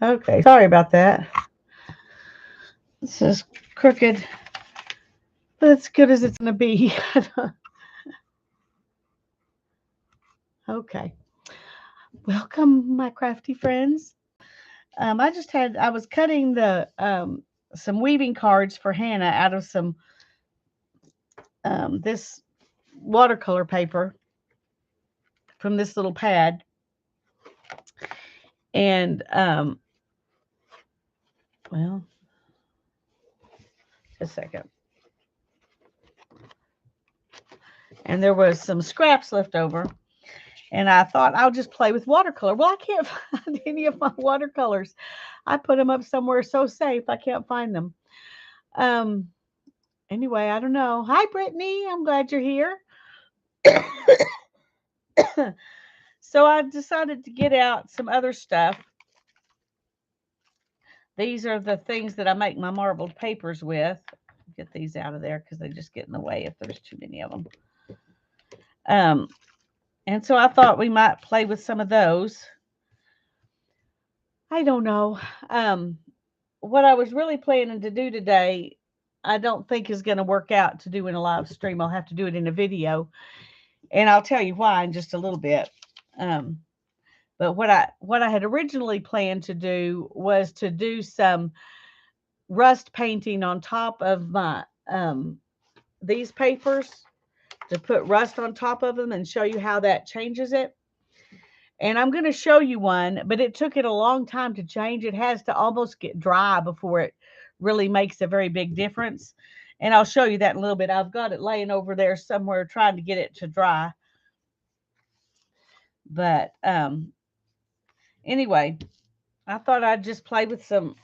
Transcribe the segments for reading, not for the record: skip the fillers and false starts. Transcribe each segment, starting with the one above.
Okay, sorry about that. This is crooked, but it's good as it's gonna be. Okay. Welcome, my crafty friends. I was cutting the some weaving cards for Hannah out of some this watercolor paper from this little pad, and well, just a second. And there was some scraps left over, and I thought I'll just play with watercolor. Well, I can't find any of my watercolors. I put them up somewhere so safe I can't find them. Um, anyway, I don't know. Hi, Brittany. I'm glad you're here. So I decided to get out some other stuff. These are the things that I make my marbled papers with. Get these out of there because they just get in the way if there's too many of them. Um, and so I thought we might play with some of those. I don't know. What I was really planning to do today, I don't think is going to work out to do in a live stream. I'll have to do it in a video, and I'll tell you why in just a little bit. Um, but what I had originally planned to do was to do some rust painting on top of my these papers, to put rust on top of them and show you how that changes it. And I'm going to show you one, but it took it a long time to change. It has to almost get dry before it really makes a very big difference. And I'll show you that in a little bit. I've got it laying over there somewhere trying to get it to dry. But anyway, I thought I'd just play with some.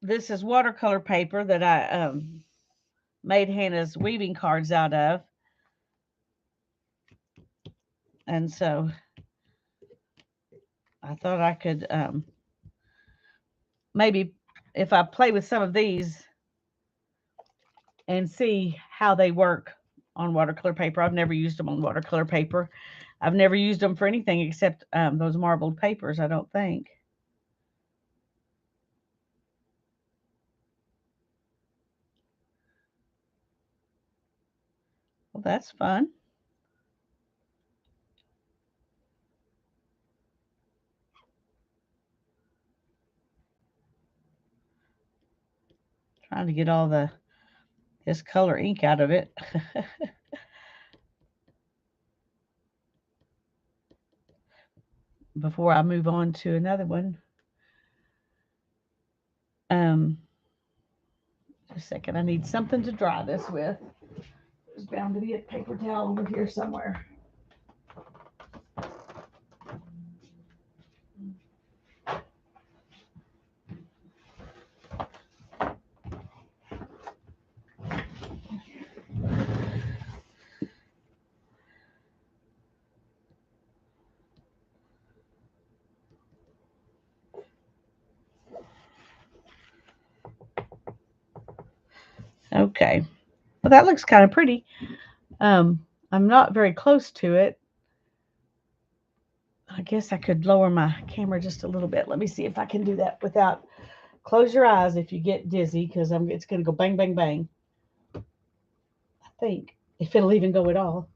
This is watercolor paper that I made Hannah's weaving cards out of. And so I thought I could maybe, if I play with some of these and see how they work on watercolor paper. I've never used them on watercolor paper. I've never used them for anything except those marbled papers, I don't think. Well, that's fun. Trying to get all this color ink out of it. Before I move on to another one. Um, just a second. I need something to dry this with. There's bound to be a paper towel over here somewhere. Okay. Well, that looks kind of pretty. Um, I'm not very close to it. I guess I could lower my camera just a little bit. Let me see if I can do that without. Close your eyes if you get dizzy, because it's going to go bang, bang, bang. I think if it'll even go at all.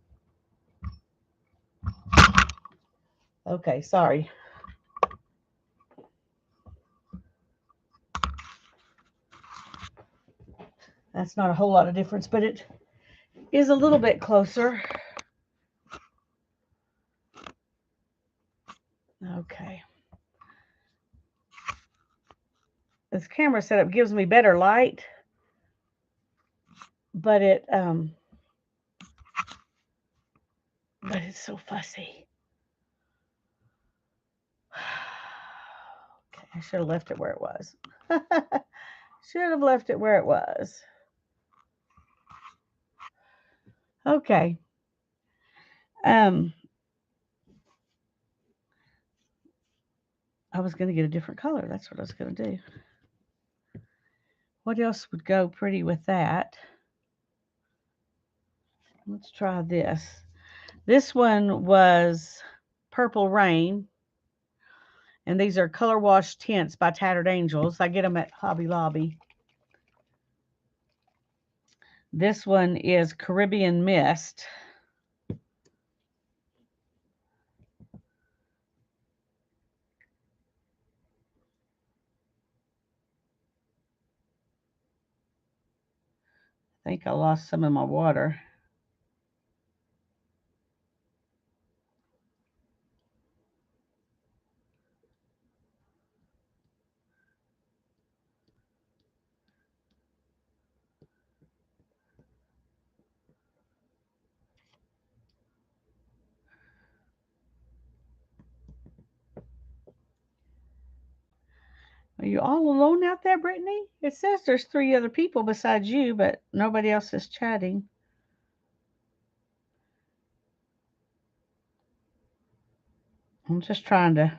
Okay, sorry. That's not a whole lot of difference, but it is a little bit closer. Okay. This camera setup gives me better light, but it's so fussy. Okay, I should have left it where it was. Should have left it where it was. Okay. Um, I was going to get a different color. That's what I was going to do. What else would go pretty with that? Let's try this. This one was Purple Rain, And these are Color Wash Tints by Tattered Angels. I get them at Hobby Lobby. This one is Caribbean Mist. I think I lost some of my water. Are you all alone out there, Brittany? It says there's 3 other people besides you, but nobody else is chatting. I'm just trying to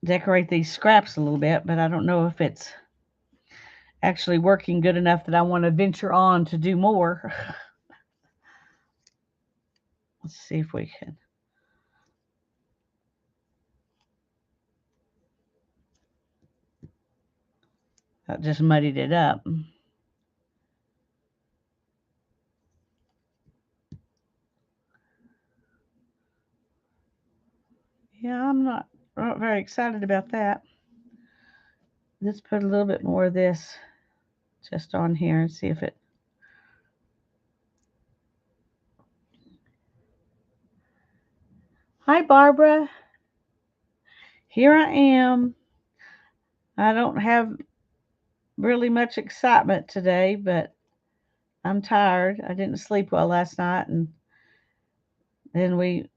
decorate these scraps a little bit, but I don't know if it's actually working good enough that I want to venture on to do more. Let's see if we can. That just muddied it up. Yeah, I'm not very excited about that. Let's put a little bit more of this just on here and see if it. Hi, Barbara. Here I am. I don't have really much excitement today, but I'm tired. I didn't sleep well last night, and then we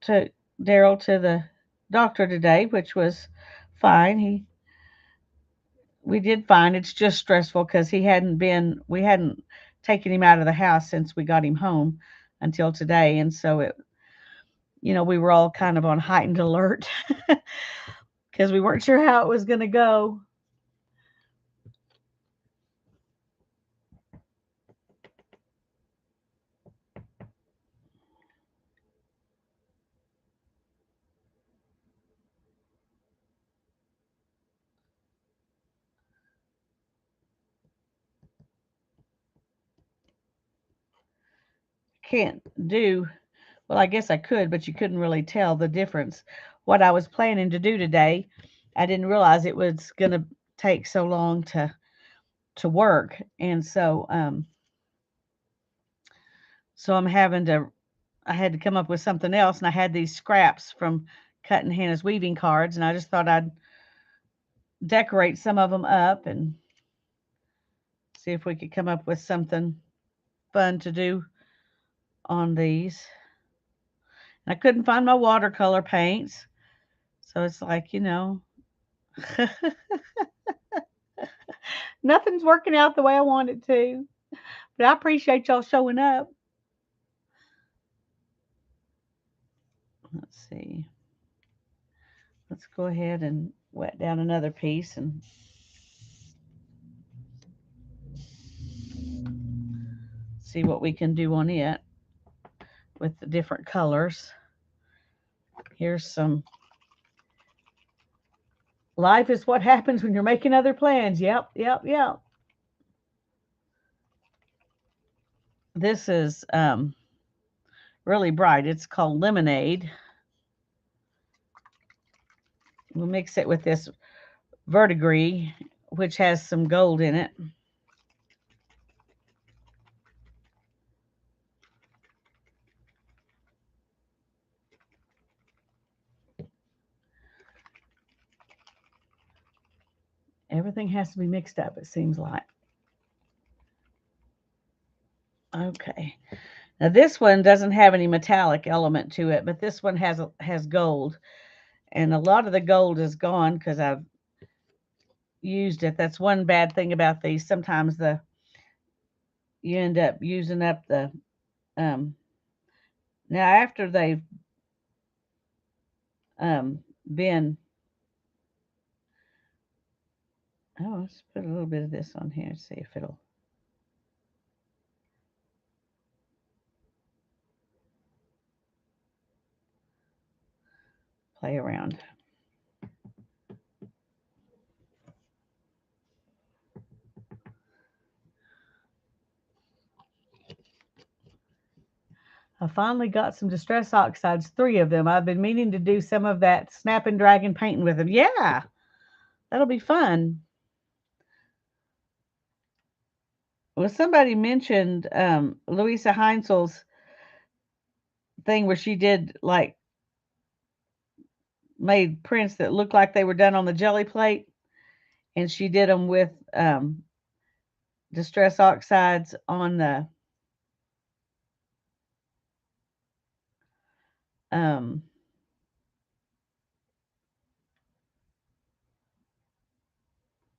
took Daryl to the doctor today, which was fine. We did fine. It's just stressful because we hadn't taken him out of the house since we got him home until today, and so we were all kind of on heightened alert because we weren't sure how it was going to go. Can't do Well, I guess I could, but you couldn't really tell the difference. What I was planning to do today, I didn't realize it was going to take so long to work, and so I had to come up with something else, and I had these scraps from cutting Hannah's weaving cards, and I just thought I'd decorate some of them up and see if we could come up with something fun to do on these. And I couldn't find my watercolor paints, so it's like, nothing's working out the way I want it to. But I appreciate y'all showing up. Let's see. Let's go ahead and wet down another piece and see what we can do on it with the different colors. Here's some. Life is what happens when you're making other plans. Yep, yep, yep. This is really bright. It's called Lemonade. We'll mix it with this Verdigris, which has some gold in it. Everything has to be mixed up, it seems like. Okay. Now this one doesn't have any metallic element to it, but this one has gold. And a lot of the gold is gone because I've used it. That's one bad thing about these. Sometimes you end up using up the now after they've been let's put a little bit of this on here and see if it'll. play around. I finally got some Distress Oxides, 3 of them. I've been meaning to do some of that Snap and Dragon painting with them. Yeah, that'll be fun. Well, somebody mentioned Louisa Heinzel's thing where she did like made prints that looked like they were done on the jelly plate, and she did them with Distress Oxides um,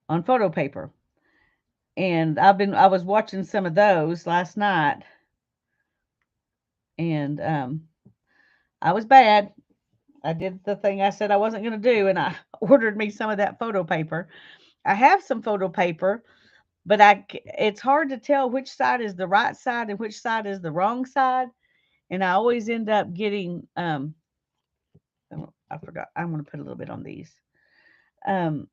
on photo paper. And I was watching some of those last night, and I was bad. I did the thing I said I wasn't going to do, and I ordered me some of that photo paper. I have some photo paper, but it's hard to tell which side is the right side and which side is the wrong side, and I always end up getting oh, I forgot. I'm going to put a little bit on these. Um,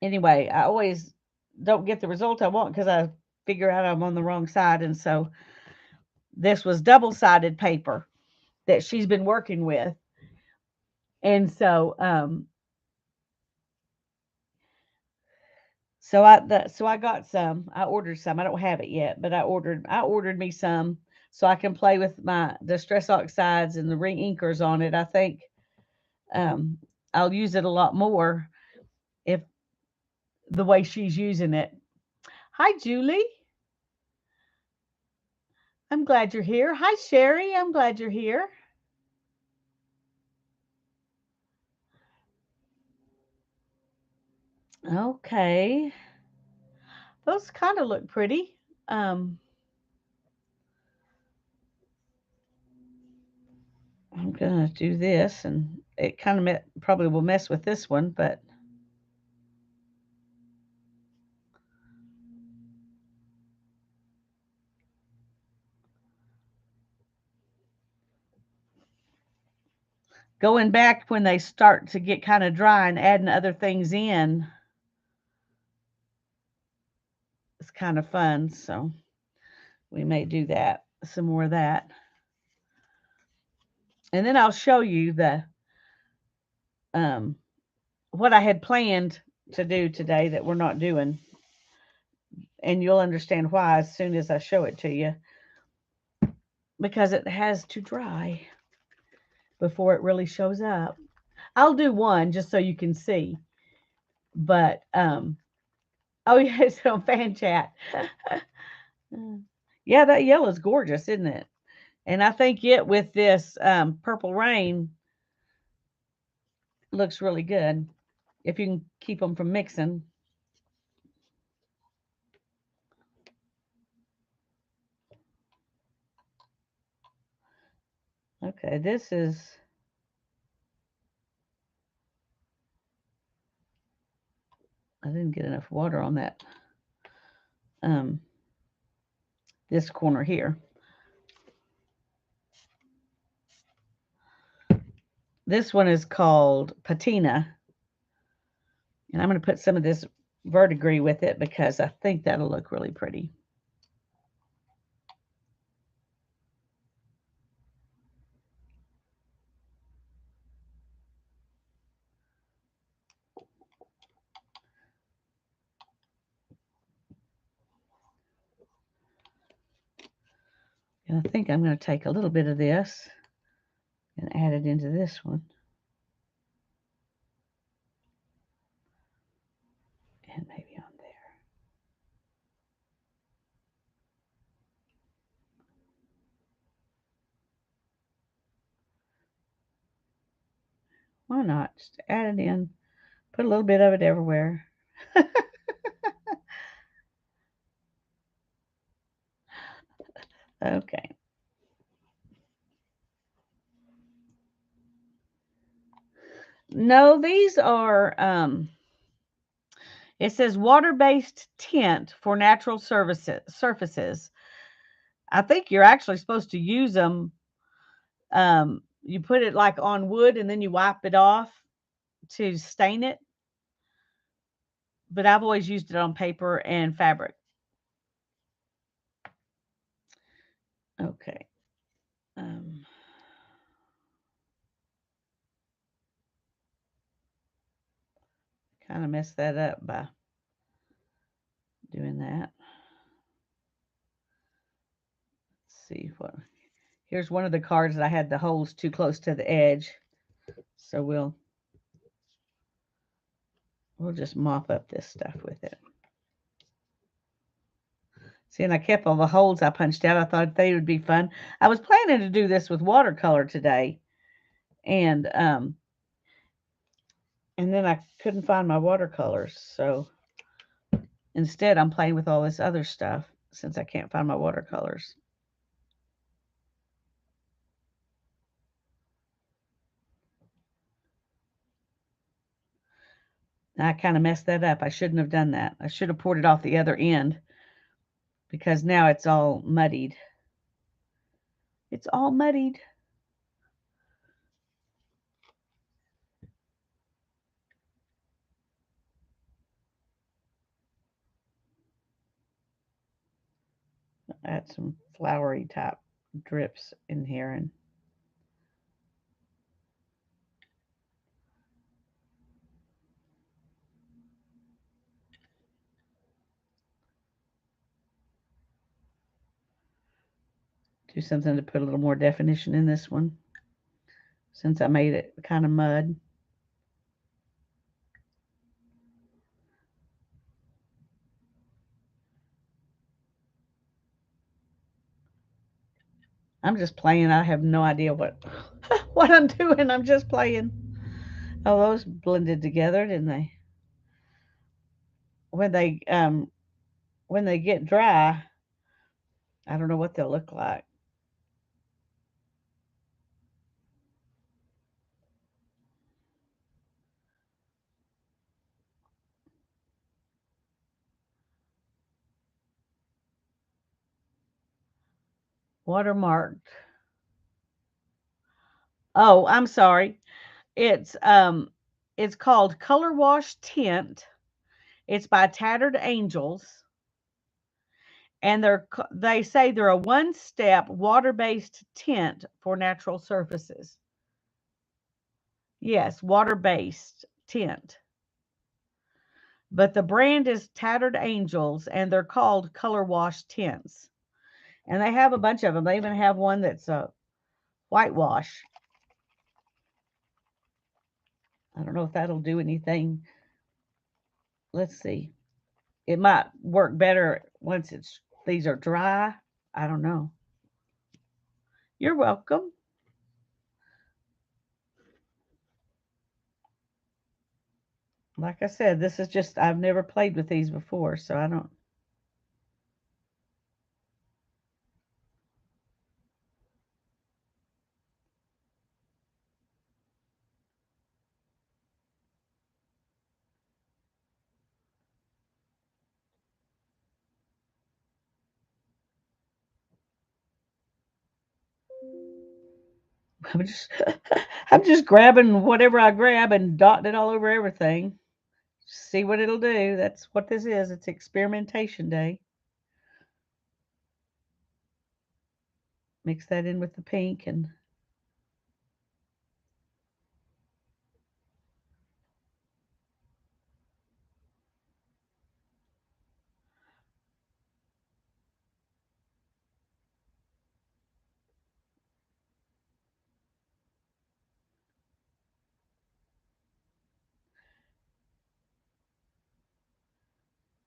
anyway, I always don't get the result I want because I figure out I'm on the wrong side, and so this was double-sided paper that she's been working with, and so I got some. I ordered some. I don't have it yet, but I ordered me some so I can play with my Distress Oxides and the ring inkers on it. I think um, I'll use it a lot more if the way she's using it. Hi, Julie. I'm glad you're here. Hi, Sherry. I'm glad you're here. Okay. Those kind of look pretty. Um, I'm gonna do this, and it kind of probably will mess with this one, but going back when they start to get kind of dry and adding other things in is kind of fun. So we may do that, some more of that. And then I'll show you the um, what I had planned to do today that we're not doing. And you'll understand why as soon as I show it to you. Because it has to dry before it really shows up. I'll do one just so you can see. But oh yeah, it's on fan chat. Yeah, that yellow is gorgeous, isn't it? And I think it with this purple rain looks really good if you can keep them from mixing. Okay, this is I didn't get enough water on that um this corner here. This one is called Patina. And I'm going to put some of this verdigris with it because I think that'll look really pretty. And I think I'm going to take a little bit of this and add it into this one. And maybe on there. Why not? Just add it in. Put a little bit of it everywhere. Okay. No, these are It says water-based tint for natural surfaces. I think you're actually supposed to use them. You put it like on wood and then you wipe it off to stain it. But I've always used it on paper and fabric. Okay. Kind of messed that up by doing that. Let's see what. Here's one of the cards that I had the holes too close to the edge. So we'll just mop up this stuff with it. See, and I kept all the holes I punched out. I thought they would be fun. I was planning to do this with watercolor today. And then I couldn't find my watercolors. So instead, I'm playing with all this other stuff since I can't find my watercolors. I kind of messed that up. I shouldn't have done that. I should have poured it off the other end because now it's all muddied. It's all muddied. Add some flowery type drips in here and do something to put a little more definition in this one since I made it kind of mud. I'm just playing. I have no idea what what I'm doing. I'm just playing. Oh, those blended together, didn't they? When they get dry, I don't know what they'll look like. Watermarked. Oh, I'm sorry. It's called Color Wash Tint. It's by Tattered Angels, and they say they're a one-step water-based tint for natural surfaces. Yes, water-based tint. But the brand is Tattered Angels, and they're called Color Wash Tints. And they have a bunch of them. They even have one that's a whitewash. I don't know if that'll do anything. Let's see. It might work better once these are dry. I don't know. You're welcome. Like I said, this is just, I've never played with these before, so I don't. I'm just, I'm just grabbing whatever I grab and dotting it all over everything. See what it'll do. That's what this is. It's experimentation day. Mix that in with the pink and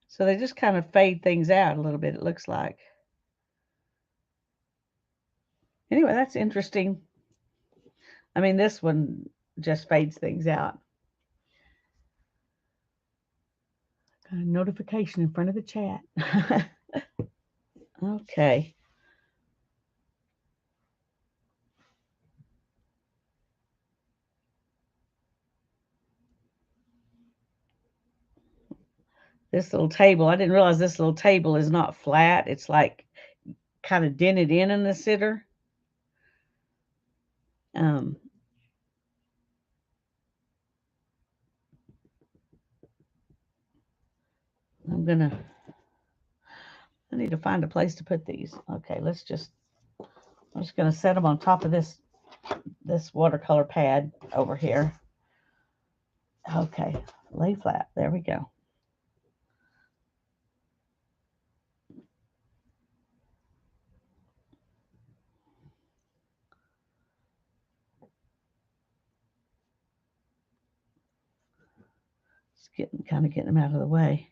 so they just kind of fade things out a little bit, it looks like. Anyway, that's interesting. I mean, this one just fades things out. Got a notification in front of the chat. Okay. This little table, I didn't realize this little table is not flat. It's like kind of dented in the center. Um, I need to find a place to put these. Okay, I'm just gonna set them on top of this watercolor pad over here. Okay, lay flat. There we go. Just kind of getting them out of the way.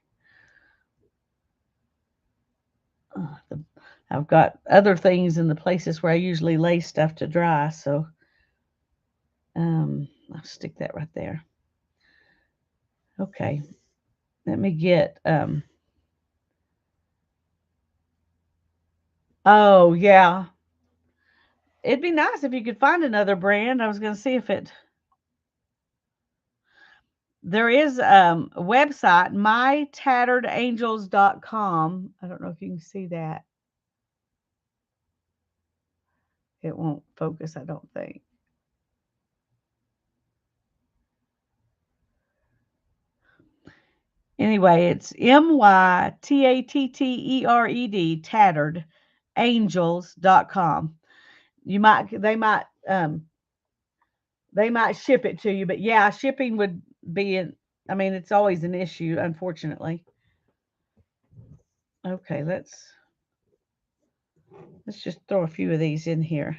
I've got other things in the places where I usually lay stuff to dry, so I'll stick that right there. Okay, let me get oh yeah, it'd be nice if you could find another brand. I was going to see if there is a website, mytatteredangels.com. I don't know if you can see that. It won't focus, I don't think. Anyway, it's mytattered, tatteredangels.com. You might they might ship it to you, but yeah, shipping would be I mean, it's always an issue, unfortunately. Okay, let's just throw a few of these in here.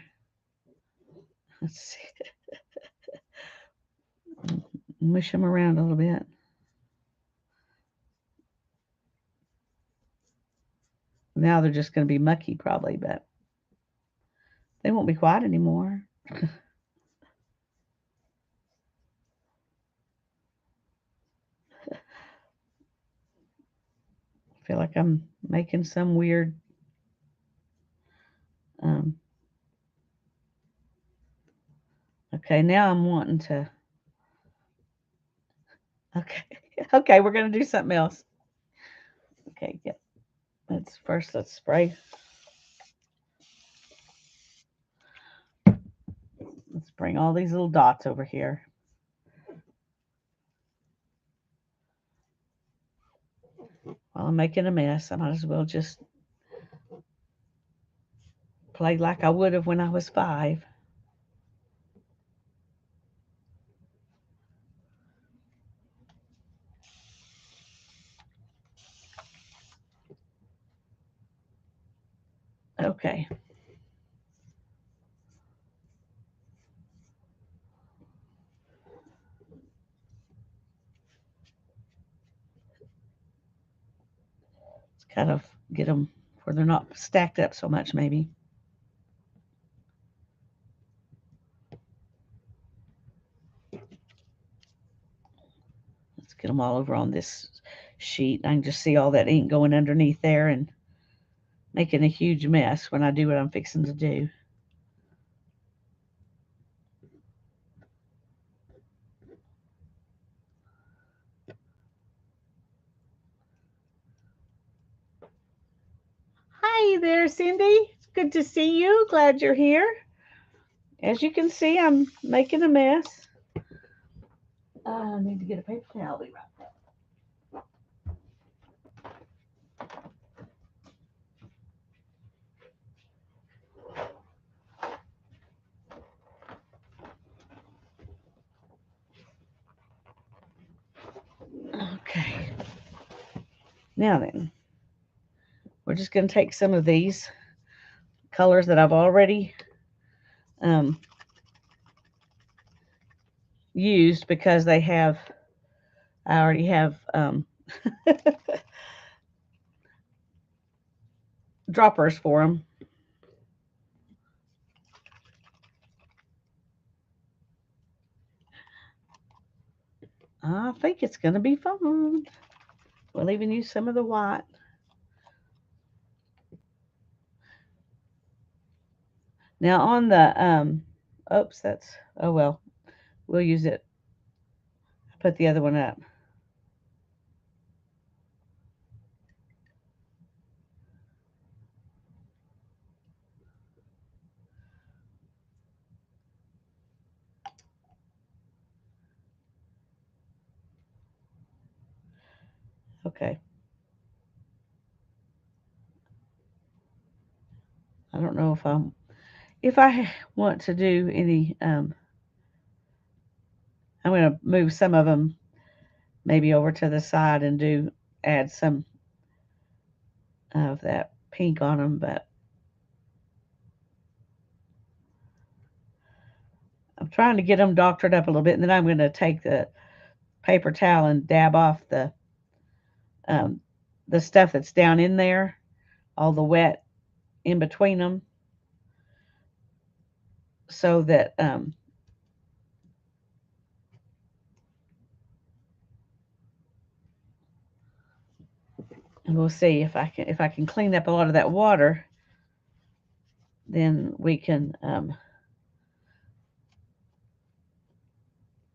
Let's see. Mush them around a little bit. Now they're just going to be mucky probably, but they won't be quiet anymore. I feel like I'm making some weird um, okay, now I'm wanting to okay. Okay, we're going to do something else. Okay, yeah. Let's spray. Let's bring all these little dots over here. While I'm making a mess, I might as well just play like I would have when I was 5. Okay. Let's kind of get them where they're not stacked up so much, maybe. Let's get them all over on this sheet. I can just see all that ink going underneath there and making a huge mess when I do what I'm fixing to do. Hi there, Cindy. It's good to see you. Glad you're here. As you can see, I'm making a mess. I need to get a paper towel. I'll be right back. Okay. Now then, we're just going to take some of these colors that I've already used because I already have droppers for them. I think it's going to be fun. We'll even use some of the white. Now on the, oops, oh well, we'll use it. Put the other one up. Okay. I don't know if I want to do any, I'm going to move some of them maybe over to the side and add some of that pink on them, but I'm trying to get them doctored up a little bit, and then I'm going to take the paper towel and dab off um, the stuff that's down in there, all the wet in between them, so that and we'll see if I can clean up a lot of that water, then we can.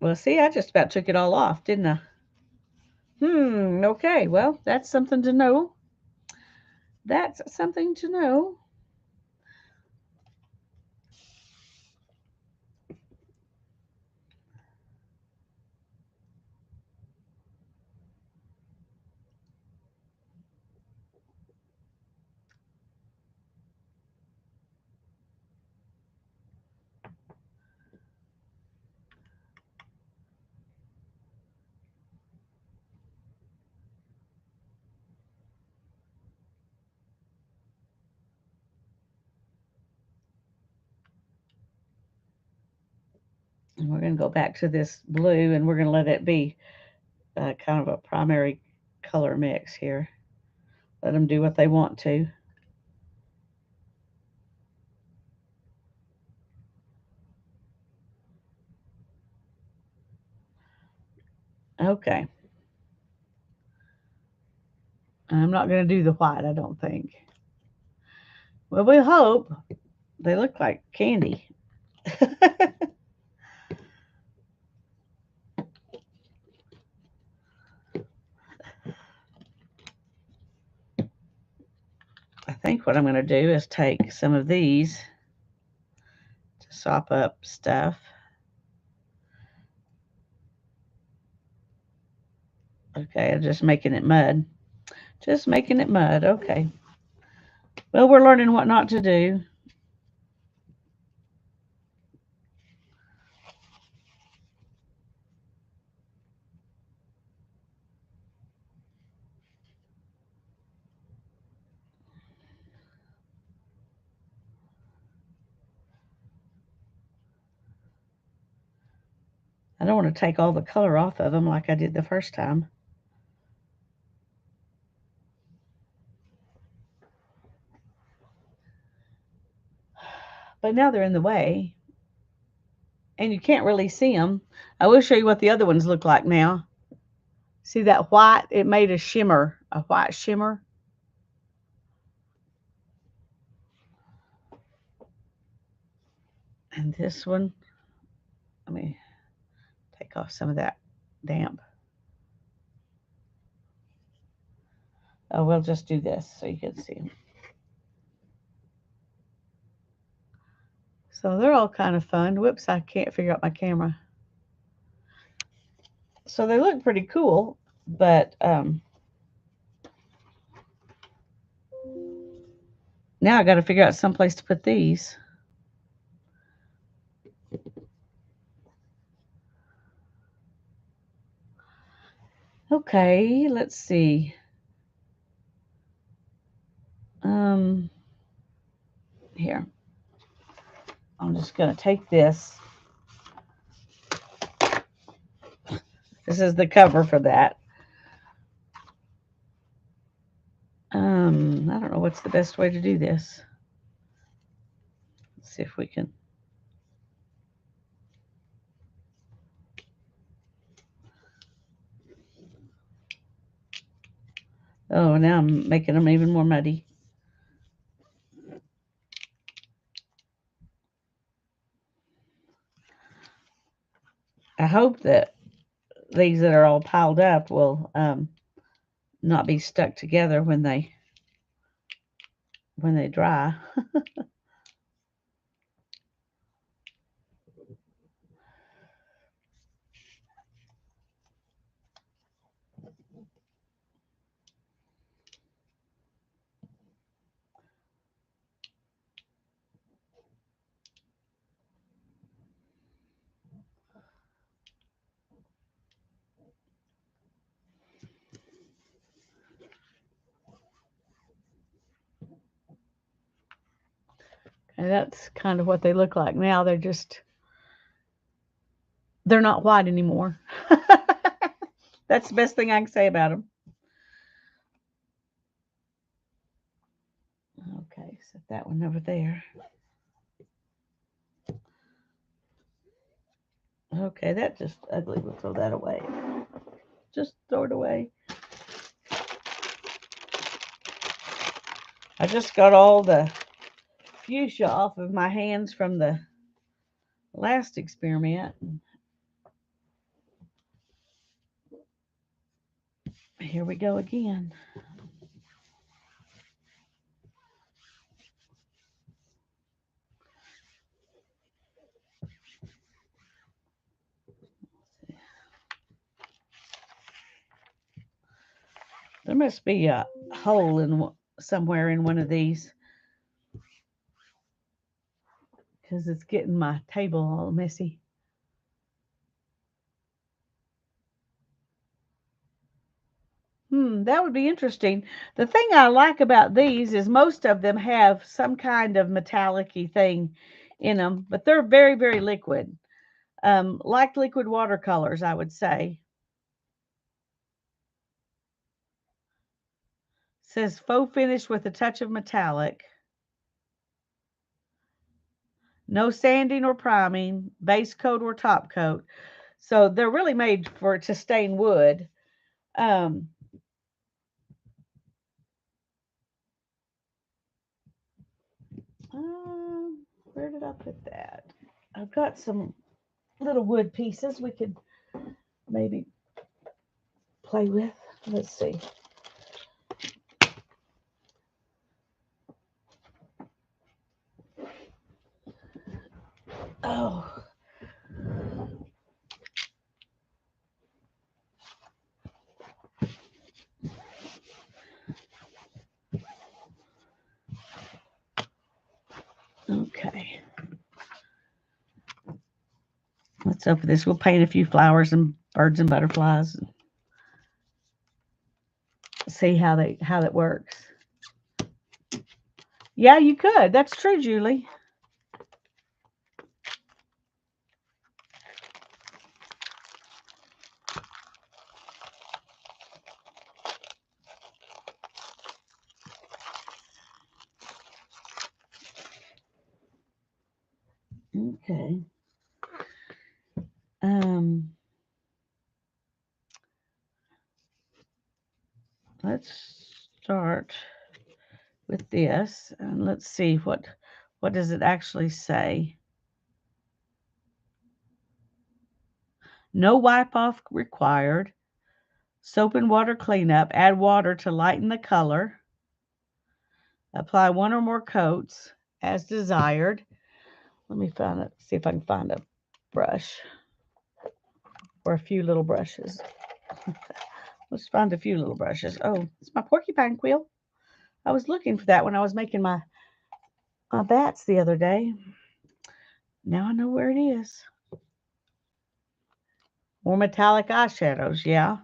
Well, see, I just about took it all off, didn't I? Okay. Well, that's something to know. That's something to know. And we're going to go back to this blue, and we're going to let it be kind of a primary color mix here. Let them do what they want to. Okay. I'm not going to do the white, I don't think. Well, we hope. They look like candy. I think what I'm going to do is take some of these to sop up stuff. Okay, I'm just making it mud. Just making it mud. Okay. Well, we're learning what not to do. I don't want to take all the color off of them like I did the first time. But now they're in the way, and you can't really see them. I will show you what the other ones look like now. See that white? It made a shimmer, a white shimmer. And this one, let me take off some of that damp. Oh, we'll just do this so you can see. So they're all kind of fun. Whoops, I can't figure out my camera. So they look pretty cool, but now I got to figure out some place to put these. Okay, let's see. Um, Here. I'm just going to take this. This is the cover for that. I don't know what's the best way to do this. Let's see if we can. Oh, now I'm making them even more muddy. I hope that these that are all piled up will not be stuck together when they dry. And that's kind of what they look like now. They're not white anymore. That's the best thing I can say about them. Okay, set that one over there. Okay, that's just ugly. We'll throw that away. Just throw it away. I just got all the fuchsia off of my hands from the last experiment. Here we go again. There must be a hole in somewhere in one of these because it's getting my table all messy. That would be interesting. The thing I like about these is most of them have some kind of metallic-y thing in them, but they're very, very liquid. Like liquid watercolors, I would say. It says faux finish with a touch of metallic. No sanding or priming, base coat or top coat. So they're really made to stain wood. Where did I put that? I've got some little wood pieces we could maybe play with. Let's see. Oh. Okay. Let's open this. We'll paint a few flowers and birds and butterflies. And see how that works. Yeah, you could. That's true, Julie. Okay. Let's start with this and let's see what does it actually say. No wipe off required. Soap and water cleanup. Add water to lighten the color. Apply one or more coats as desired. Let me see if I can find a brush or a few little brushes. Let's find a few little brushes. Oh, it's my porcupine quill. I was looking for that when I was making my bats the other day. Now I know where it is. More metallic eyeshadows, yeah.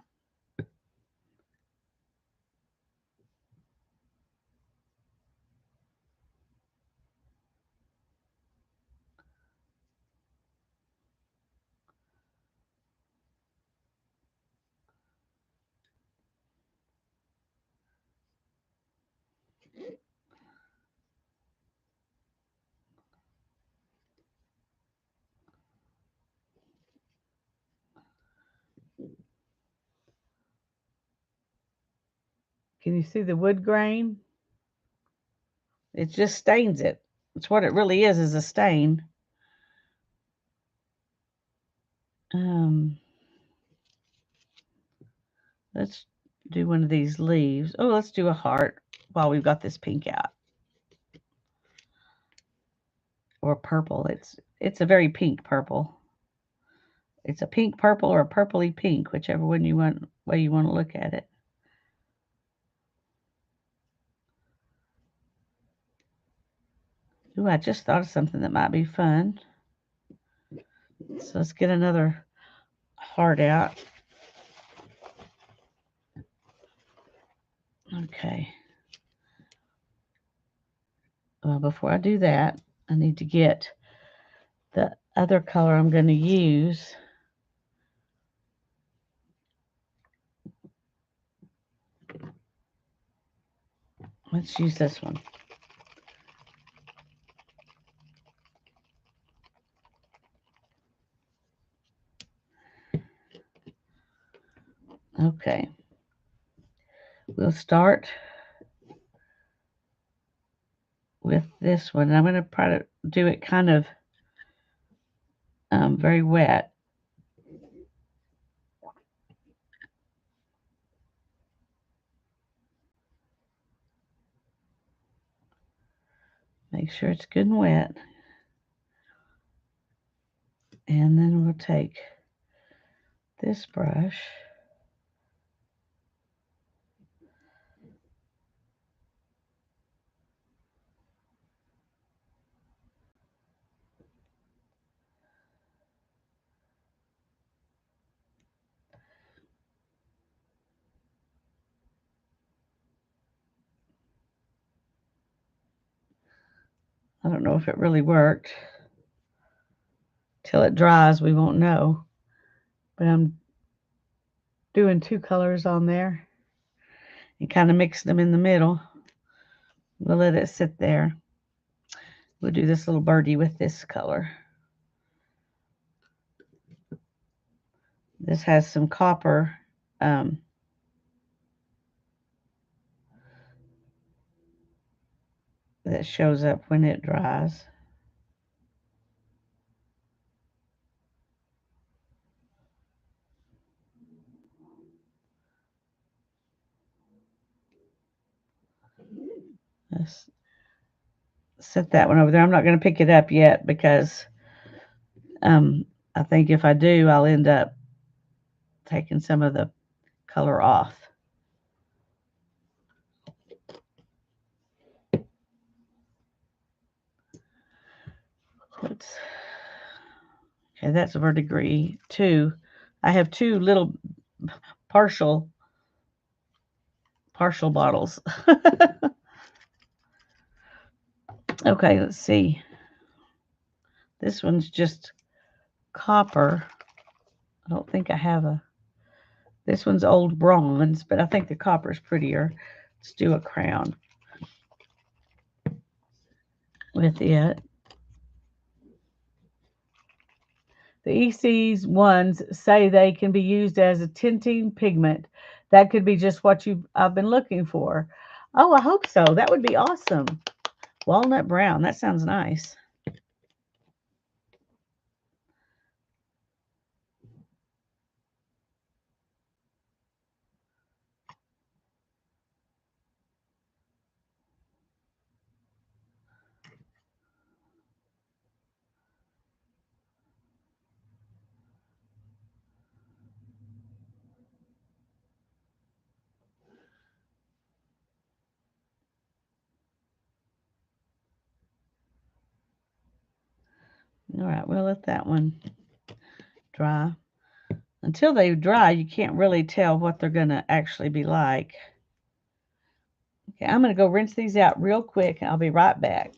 Can you see the wood grain? It just stains it. It's what it really is a stain. Let's do one of these leaves. Oh, let's do a heart while we've got this pink out. Or purple. It's a very pink purple. It's a pink purple or a purpley pink, whichever way you want to look at it. Ooh, I just thought of something that might be fun. So let's get another heart out. Okay. Well, before I do that, I need to get the other color I'm going to use. Let's use this one. Okay. We'll start with this one. I'm going to try to do it kind of very wet. Make sure it's good and wet. And then we'll take this brush. I don't know if it really worked. Till it dries, we won't know. But I'm doing two colors on there and kind of mix them in the middle. We'll let it sit there. We'll do this little birdie with this color. This has some copper that shows up when it dries. Let's set that one over there. I'm not going to pick it up yet because I think if I do, I'll end up taking some of the color off. Let's, okay, that's verdigris 2. I have two little partial bottles. Okay, let's see. This one's just copper. I don't think I have a... This one's old bronze, but I think the copper's prettier. Let's do a crown with it. The EC's ones say they can be used as a tinting pigment. That could be just what I've been looking for. Oh, I hope so. That would be awesome. Walnut brown. That sounds nice. All right, we'll let that one dry. Until they dry, you can't really tell what they're going to actually be like. Okay, I'm going to go rinse these out real quick, and I'll be right back.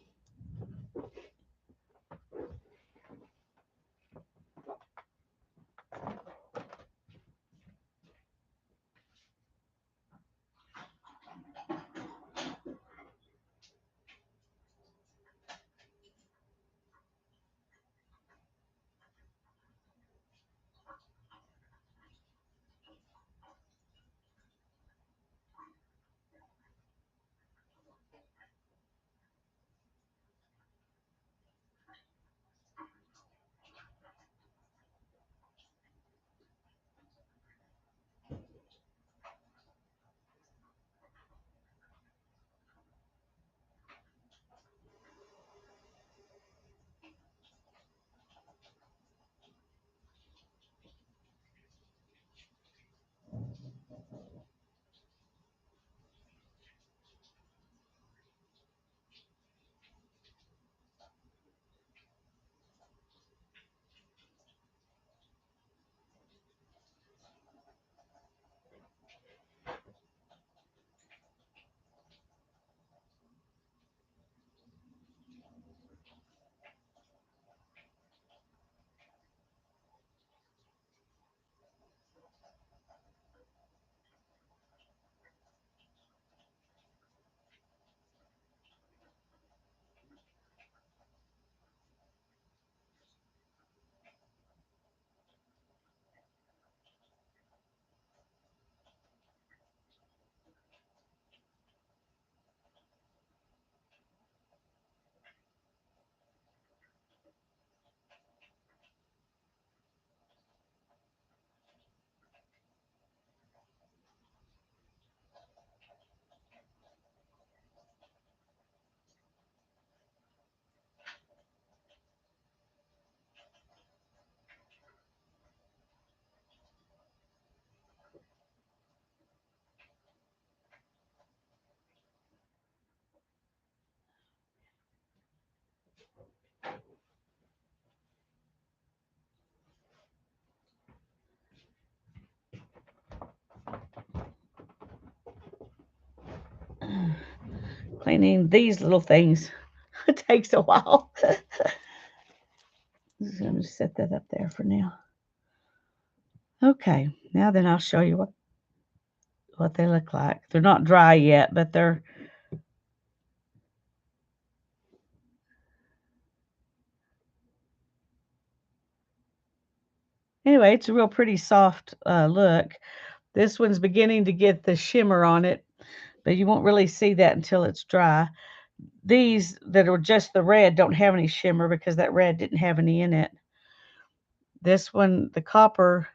Cleaning these little things it takes a while. I'm going to set that up there for now. Okay, now then I'll show you what they look like. They're not dry yet, but they're anyway, it's a real pretty soft look. This one's beginning to get the shimmer on it, but you won't really see that until it's dry. These that are just the red don't have any shimmer because that red didn't have any in it. This one, the copper,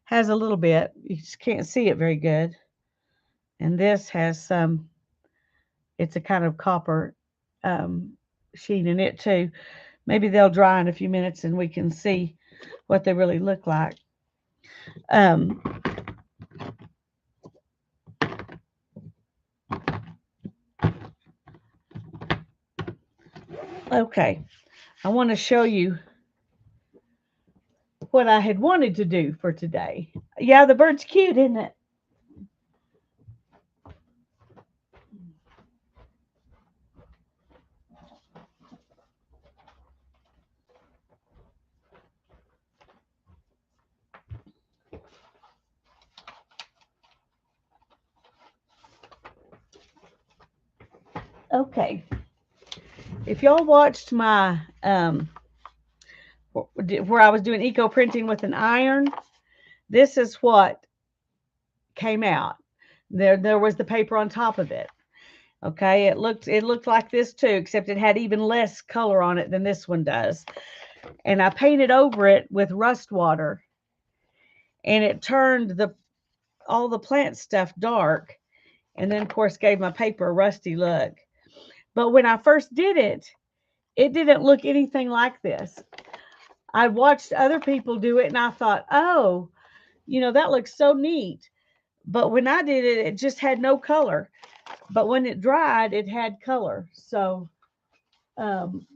has a little bit. You just can't see it very good. And this has some, it's a kind of copper sheen in it too. Maybe they'll dry in a few minutes and we can see what they really look like. Okay, I want to show you what I had wanted to do for today. Yeah, the bird's cute, isn't it? Okay. If y'all watched my where I was doing eco printing with an iron, this is what came out. There was the paper on top of it. Okay, it looked like this too, except it had even less color on it than this one does. And I painted over it with rust water, and it turned all the plant stuff dark, and then of course gave my paper a rusty look. But when I first did it, it didn't look anything like this. I watched other people do it and I thought, oh, that looks so neat. But when I did it, it just had no color. But when it dried, it had color. So I'm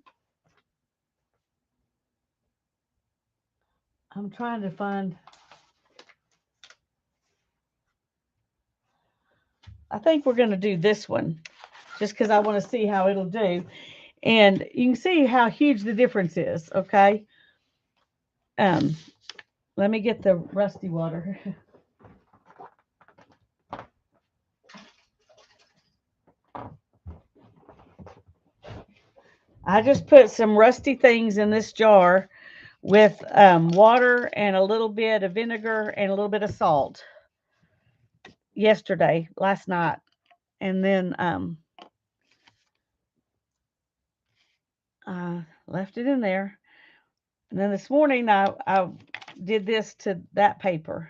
trying to find, I think we're going to do this one just because I want to see how it'll do. And you can see how huge the difference is, okay? Let me get the rusty water. I just put some rusty things in this jar with water and a little bit of vinegar and a little bit of salt last night. And then I left it in there. And then this morning I did this to that paper.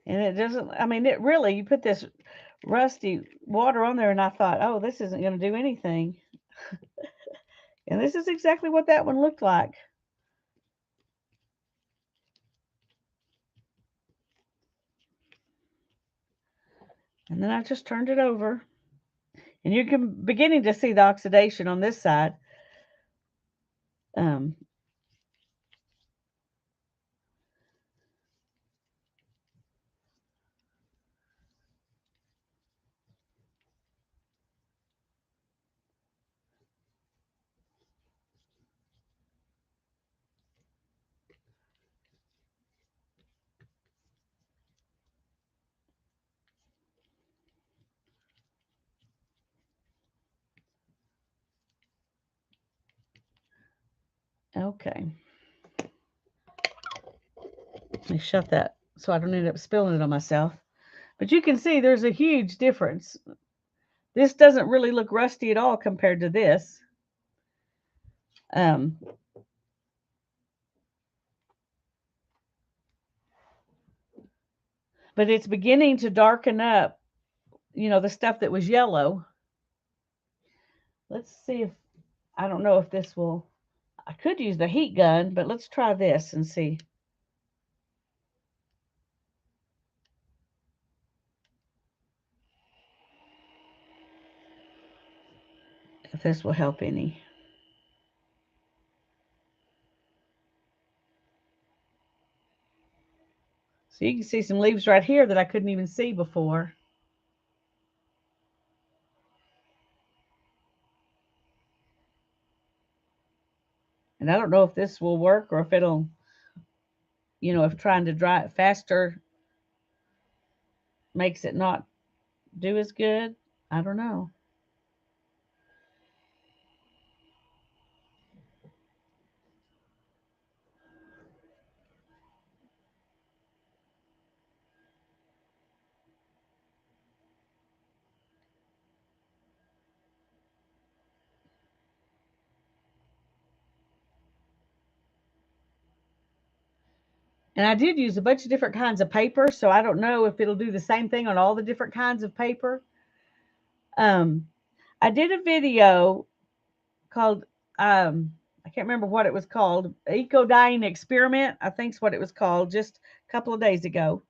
And it doesn't, I mean, it really, you put this rusty water on there and I thought, oh, this isn't going to do anything. And this is exactly what that one looked like. And then I just turned it over. And you can beginning to see the oxidation on this side. Okay. Let me shut that so I don't end up spilling it on myself. But you can see there's a huge difference. This doesn't really look rusty at all compared to this. But it's beginning to darken up, the stuff that was yellow. Let's see if, I don't know if this will, I could use the heat gun, but let's try this and see. this will help any. So you can see some leaves right here that I couldn't even see before. And I don't know if this will work or if it'll, if trying to dry it faster makes it not do as good. I don't know. And I did use a bunch of different kinds of paper, so I don't know if it'll do the same thing on all the different kinds of paper. Um, I did a video called, I can't remember what it was called, Eco Dyeing Experiment, I think's what it was called, just a couple of days ago.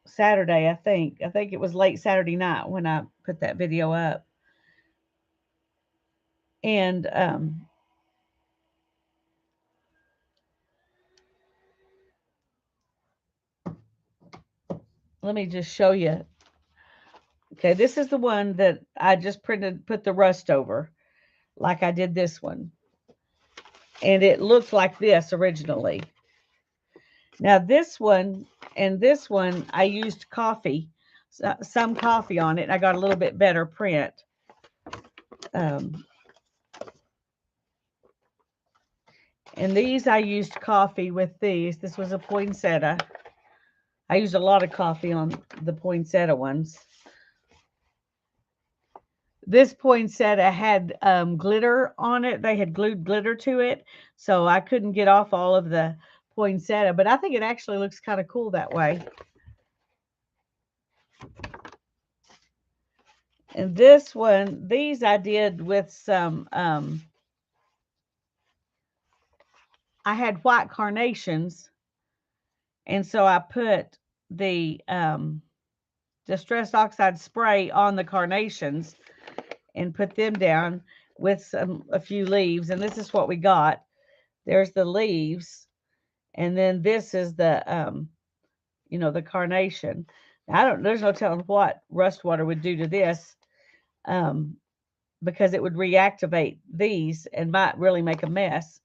Saturday, I think. I think it was late Saturday night when I put that video up. And let me just show you. Okay, this is the one that I just put the rust over, like I did this one. And it looked like this originally. Now this one and this one, I used coffee, some coffee on it. And I got a little bit better print. And these, I used coffee with these. This was a poinsettia. I used a lot of coffee on the poinsettia ones. This poinsettia had glitter on it. They had glued glitter to it, so I couldn't get off all of the poinsettia, but I think it actually looks kind of cool that way. And this one, these I did with some, I had white carnations, and so I put the Distress Oxide spray on the carnations and put them down with a few leaves, and this is what we got. There's the leaves, and then this is the the carnation. There's no telling what rust water would do to this, because it would reactivate these and might really make a mess.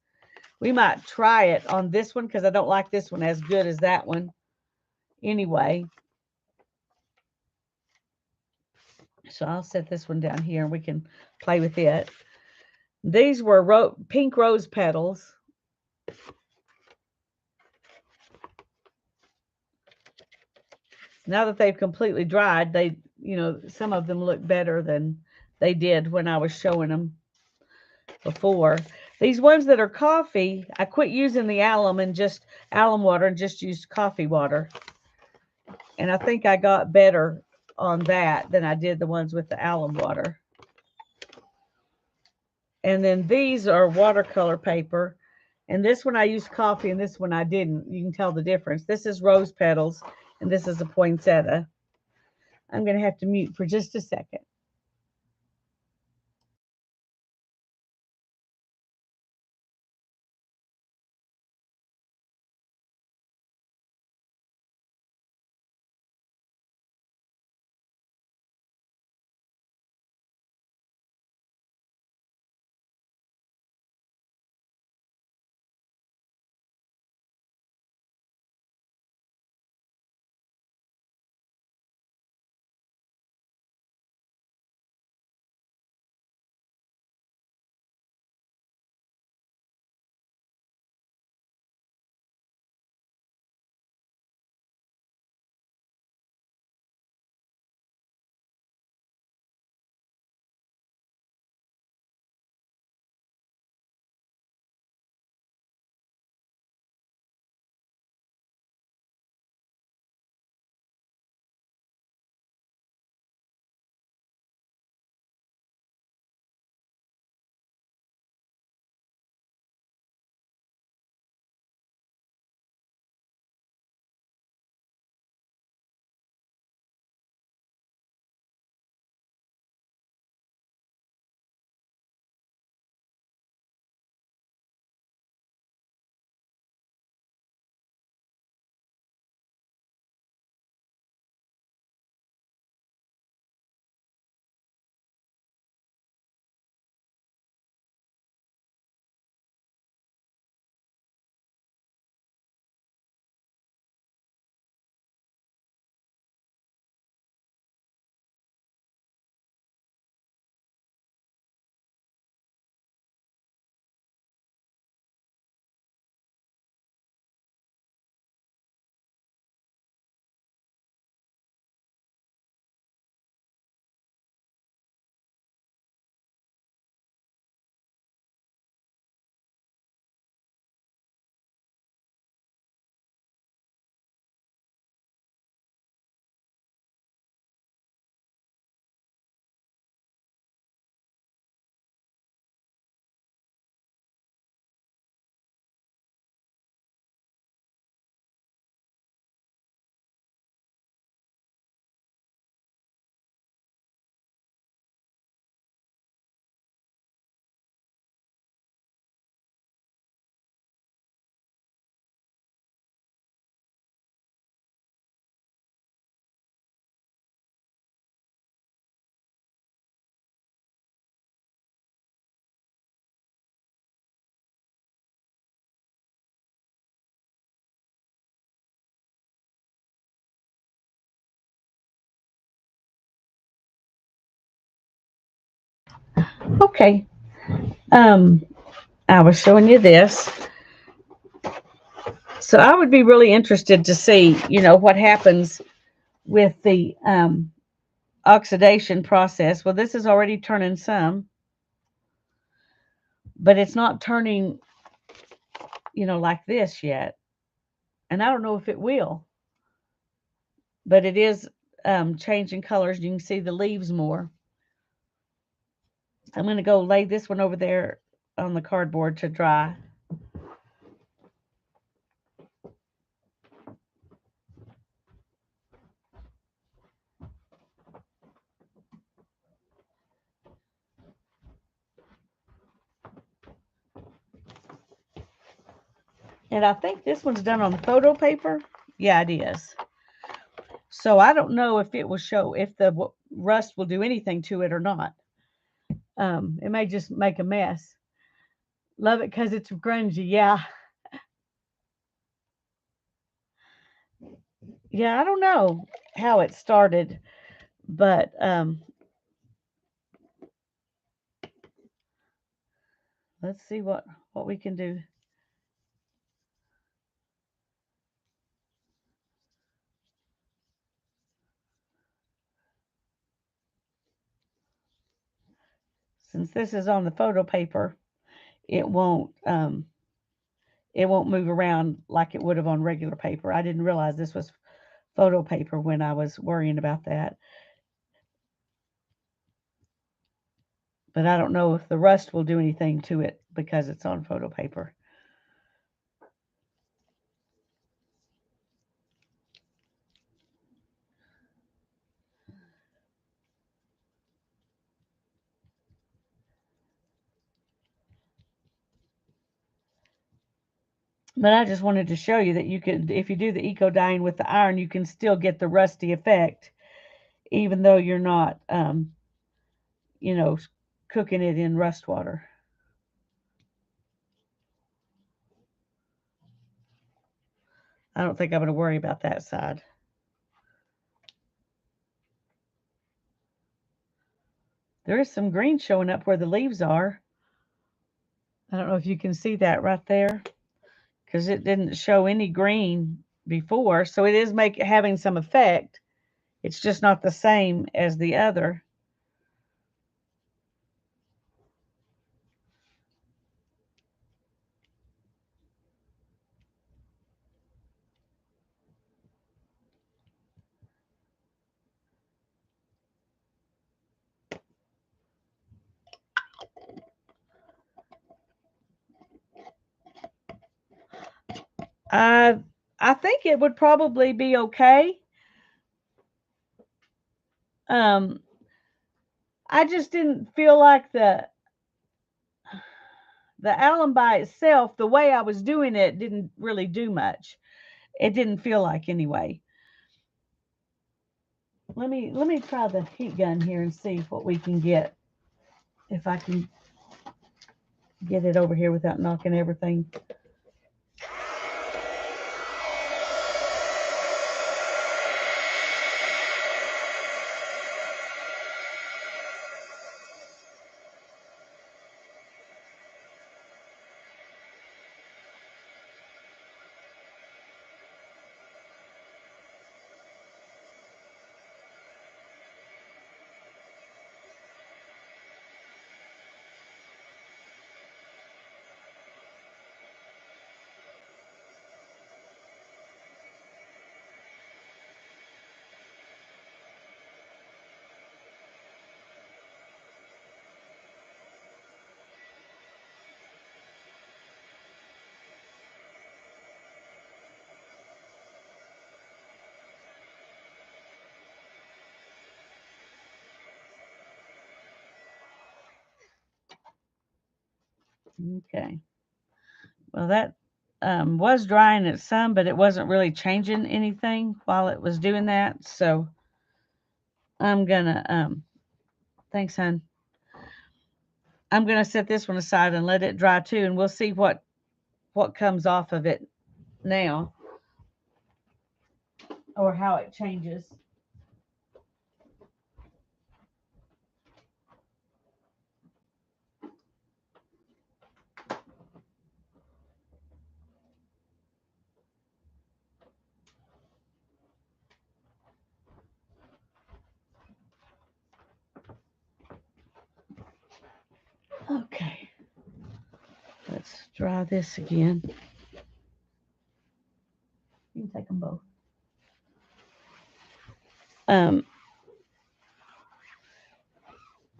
We might try it on this one because I don't like this one as good as that one anyway. So I'll set this one down here and we can play with it. These were pink rose petals. Now that they've completely dried, some of them look better than they did when I was showing them before. These ones that are coffee, I quit using the alum water and just used coffee water. And I think I got better on that than I did the ones with the alum water. And then these are watercolor paper. And this one I used coffee and this one I didn't. You can tell the difference. This is rose petals and this is a poinsettia. I'm going to have to mute for just a second. Okay. I was showing you this. So I would be really interested to see, what happens with the oxidation process. Well, this is already turning some, but it's not turning, like this yet. And I don't know if it will, but it is changing colors. You can see the leaves more. I'm going to go lay this one over there on the cardboard to dry. And I think this one's done on the photo paper. Yeah, it is. So I don't know if it will show, if the rust will do anything to it or not. It may just make a mess. Love it because it's grungy. Yeah. Yeah, I don't know how it started, but let's see what we can do. Since this is on the photo paper, it won't move around like it would have on regular paper. I didn't realize this was photo paper when I was worrying about that. But I don't know if the rust will do anything to it because it's on photo paper. But I just wanted to show you that you can, if you do the eco dyeing with the iron, you can still get the rusty effect, even though you're not, you know, cooking it in rust water. I don't think I'm going to worry about that side. There is some green showing up where the leaves are. I don't know if you can see that right there because it didn't show any green before. So it is having some effect. It's just not the same as the other. I I think it would probably be okay. Um, I just didn't feel like the alum by itself, the way I was doing it, didn't really do much. It didn't feel like anyway. Let me try the heat gun here and see what we can get. If I can get it over here without knocking everything. Okay. Well, that was drying at some, but it wasn't really changing anything while it was doing that. So I'm gonna thanks, hon. I'm gonna set this one aside and let it dry too, and we'll see what comes off of it now or how it changes. dry this again. You can take them both.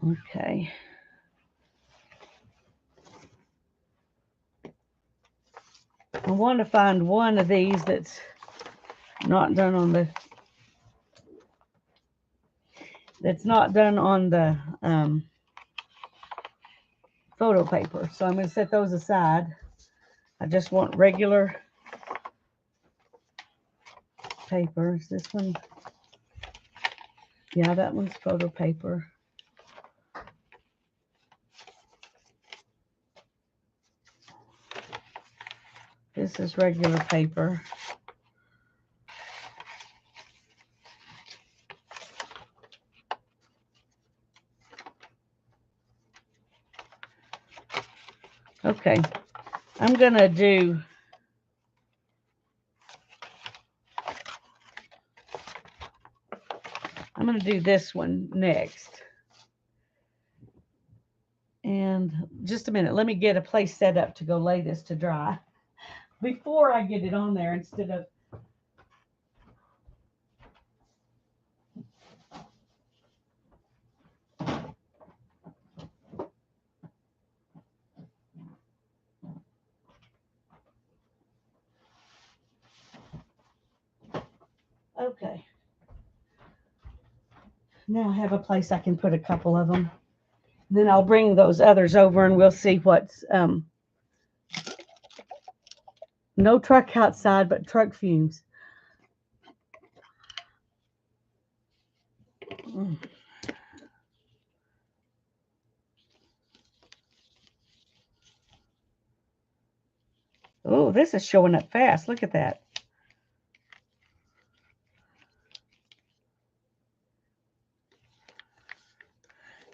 Okay. I want to find one of these that's not done on the photo paper. So I'm going to set those aside. I just want regular paper. Is this one? Yeah, that one's photo paper. This is regular paper. Okay, I'm going to do this one next. And just a minute, let me get a place set up to go lay this to dry before I get it on there instead of. Okay. Now I have a place I can put a couple of them. Then I'll bring those others over and we'll see what's, no truck outside, but truck fumes. Oh, this is showing up fast. Look at that.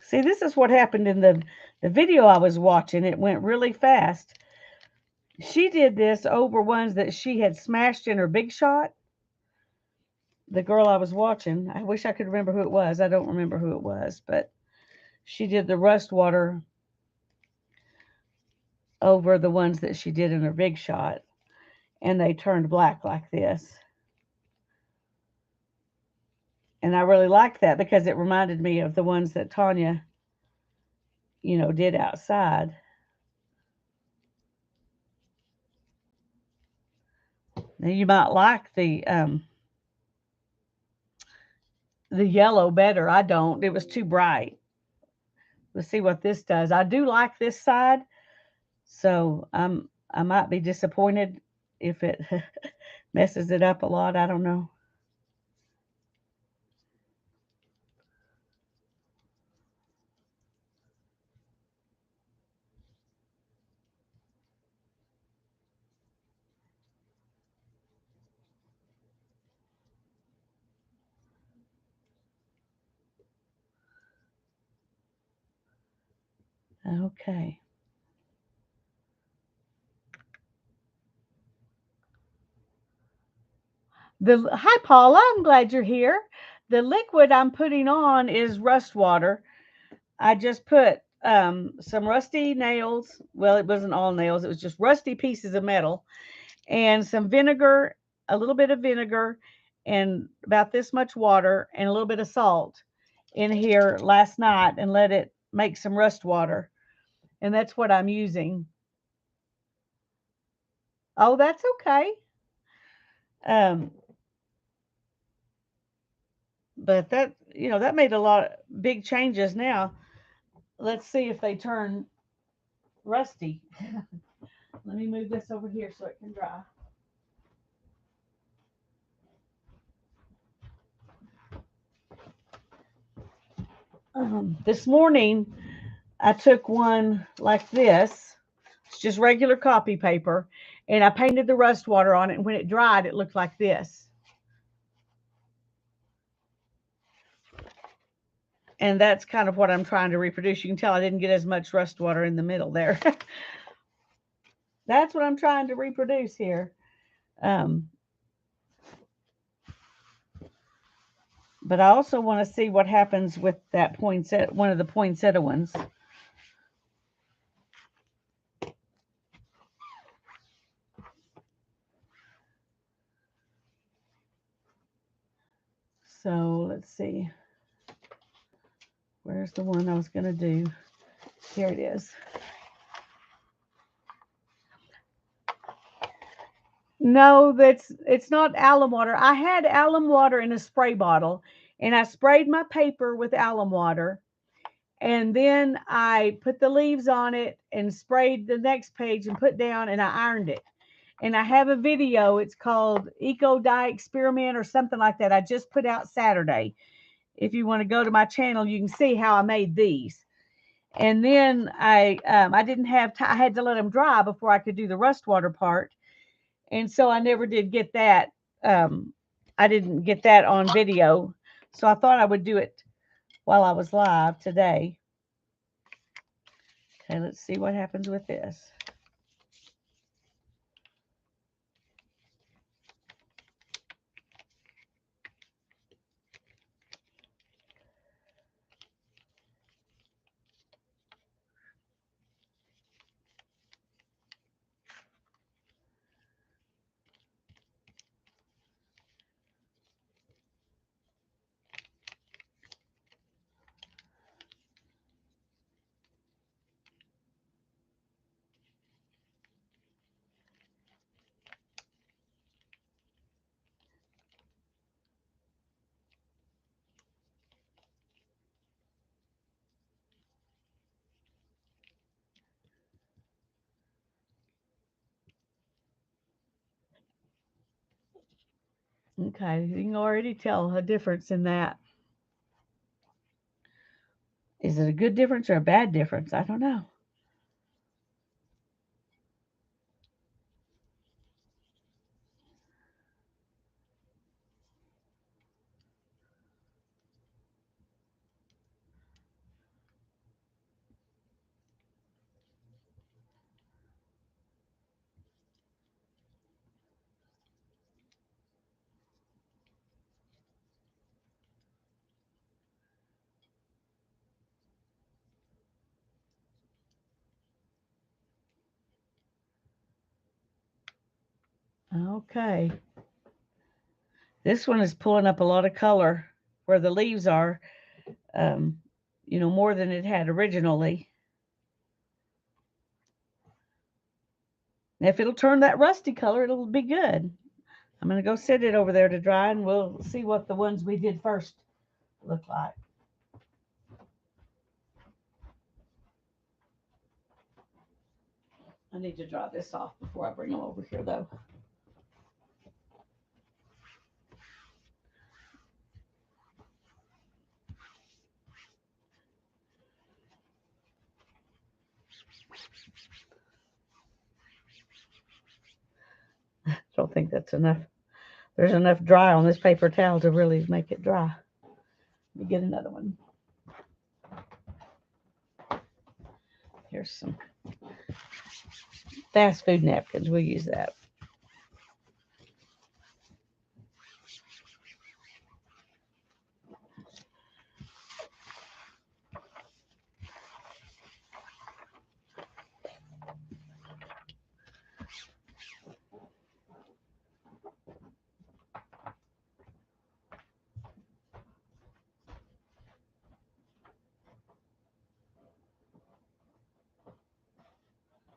See, this is what happened in the video I was watching. It went really fast. She did this over ones that she had smashed in her Big Shot. The girl I was watching, I wish I could remember who it was. I don't remember who it was, but she did the rust water over the ones that she did in her Big Shot, and they turned black like this. And I really liked that because it reminded me of the ones that Tanya, did outside. Now you might like the yellow better. I don't. It was too bright. Let's see what this does. I do like this side, so I might be disappointed if it messes it up a lot. I don't know. Okay. Hi, Paula. I'm glad you're here. The liquid I'm putting on is rust water. I just put some rusty nails. Well, it wasn't all nails. It was just rusty pieces of metal and some vinegar, a little bit of vinegar, and about this much water and a little bit of salt in here last night and let it make some rust water. And that's what I'm using. Oh, that's okay. But that made a lot of big changes now. Let's see if they turn rusty. Let me move this over here so it can dry. This morning, I took one like this. It's just regular copy paper. And I painted the rust water on it. And when it dried, it looked like this. And that's kind of what I'm trying to reproduce. You can tell I didn't get as much rust water in the middle there. That's what I'm trying to reproduce here. But I also want to see what happens with that poinsettia, one of the poinsettia ones. So let's see. Where's the one I was going to do? Here it is. No, it's not alum water. I had alum water in a spray bottle, and I sprayed my paper with alum water, and then I put the leaves on it and sprayed the next page and put down, and I ironed it. And I have a video. It's called Eco Dye Experiment or something like that. I just put out Saturday. If you want to go to my channel, you can see how I made these. And then I didn't have time. I had to let them dry before I could do the rust water part, and so I never did get that. I didn't get that on video, so I thought I would do it while I was live today. Okay, let's see what happens with this. Okay, you can already tell a difference in that. Is it a good difference or a bad difference? I don't know. Okay. This one is pulling up a lot of color where the leaves are, um, more than it had originally. If it'll turn that rusty color, it'll be good. I'm going to go sit it over there to dry, and we'll see what the ones we did first look like. I need to dry this off before I bring them over here, though. I don't think that's enough. There's enough dry on this paper towel to really make it dry. Let me get another one. Here's some fast food napkins. We'll use that.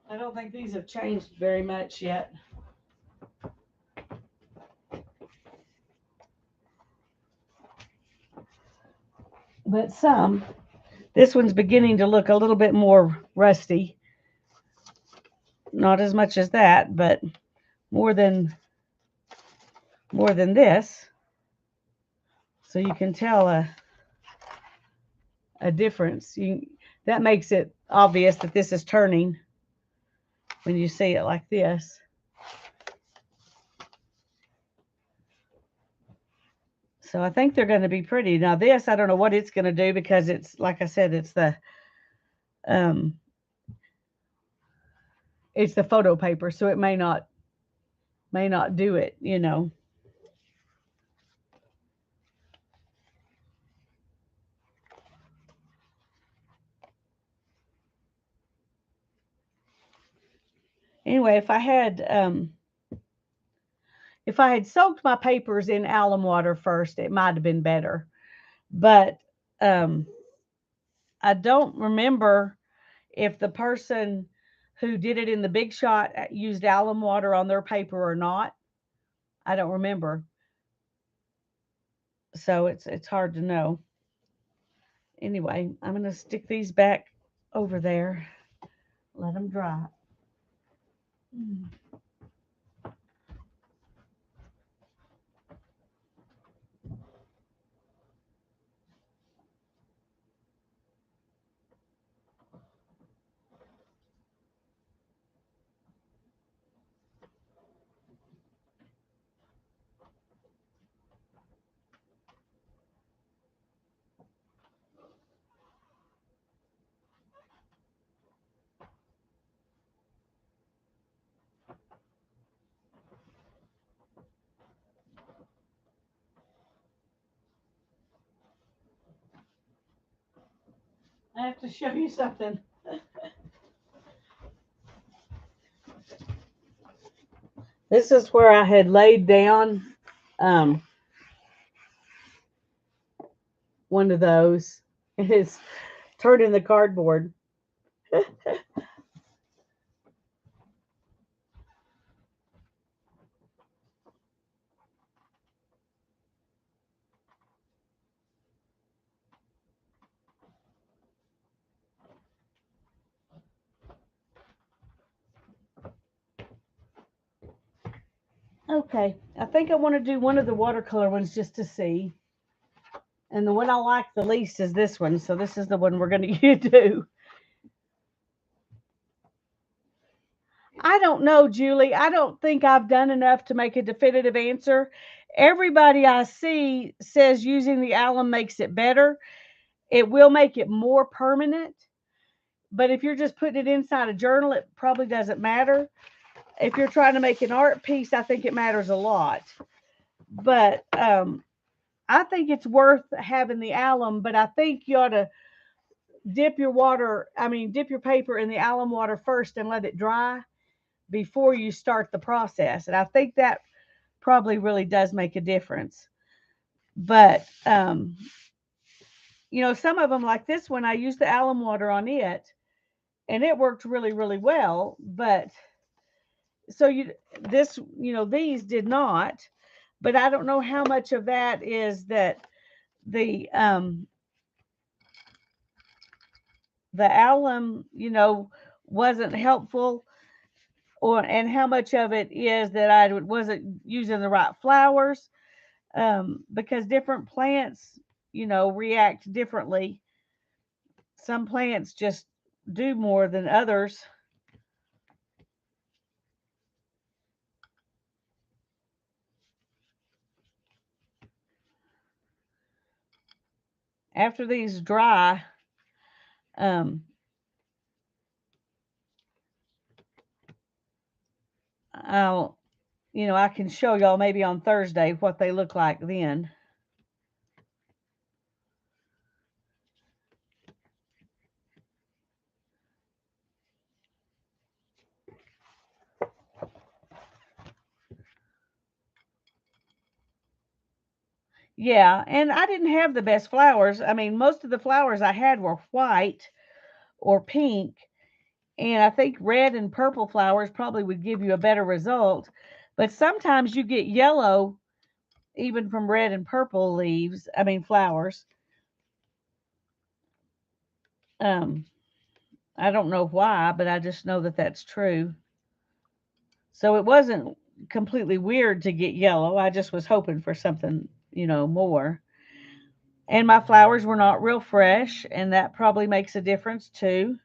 I don't think these have changed very much yet. But some. This one's beginning to look a little bit more rusty. Not as much as that, but more than this. So you can tell a difference. That makes it obvious that this is turning when you see it like this. So I think they're going to be pretty. Now this, I don't know what it's going to do because it's, like I said, it's the photo paper, so it may not do it, Anyway, if I had If I had soaked my papers in alum water first, it might have been better. But um, I don't remember if the person who did it in the Big Shot used alum water on their paper or not. I don't remember. So it's hard to know. Anyway, I'm going to stick these back over there. Let them dry. Mm. I have to show you something. This is where I had laid down um, one of those. It's turned in the cardboard. Okay, I think I want to do one of the watercolor ones just to see. And the one I like the least is this one. So this is the one we're going to do. I don't know, Julie. I don't think I've done enough to make a definitive answer. Everybody I see says using the alum makes it better. It will make it more permanent. But if you're just putting it inside a journal, it probably doesn't matter. If you're trying to make an art piece, I think it matters a lot. But I think it's worth having the alum, but I think you ought to dip your paper in the alum water first and let it dry before you start the process. And I think that probably really does make a difference. But, some of them, like this one, I used the alum water on it and it worked really, really well. But so these did not, but I don't know how much of that is that the the alum, wasn't helpful, and how much of it is that I wasn't using the right flowers, because different plants, react differently. Some plants just do more than others. After these dry, um, I'll, I can show y'all maybe on Thursday what they look like then. Yeah, and I didn't have the best flowers. I mean, most of the flowers I had were white or pink, and I think red and purple flowers probably would give you a better result. But sometimes you get yellow even from red and purple leaves, I mean flowers. Um, I don't know why, but I just know that that's true. So it wasn't completely weird to get yellow. I just was hoping for something, more. And my flowers were not real fresh, and that probably makes a difference too.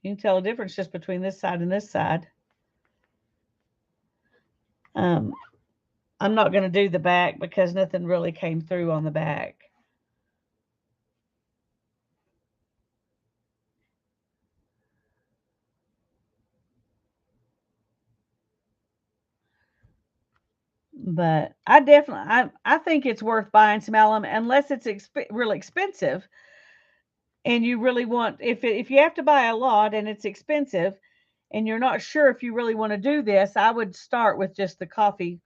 You can tell a difference just between this side and this side. Um, I'm not going to do the back because nothing really came through on the back. But I think it's worth buying some alum unless it's really expensive. and you really want, if you have to buy a lot and it's expensive and you're not sure if you really want to do this, I would start with just the coffee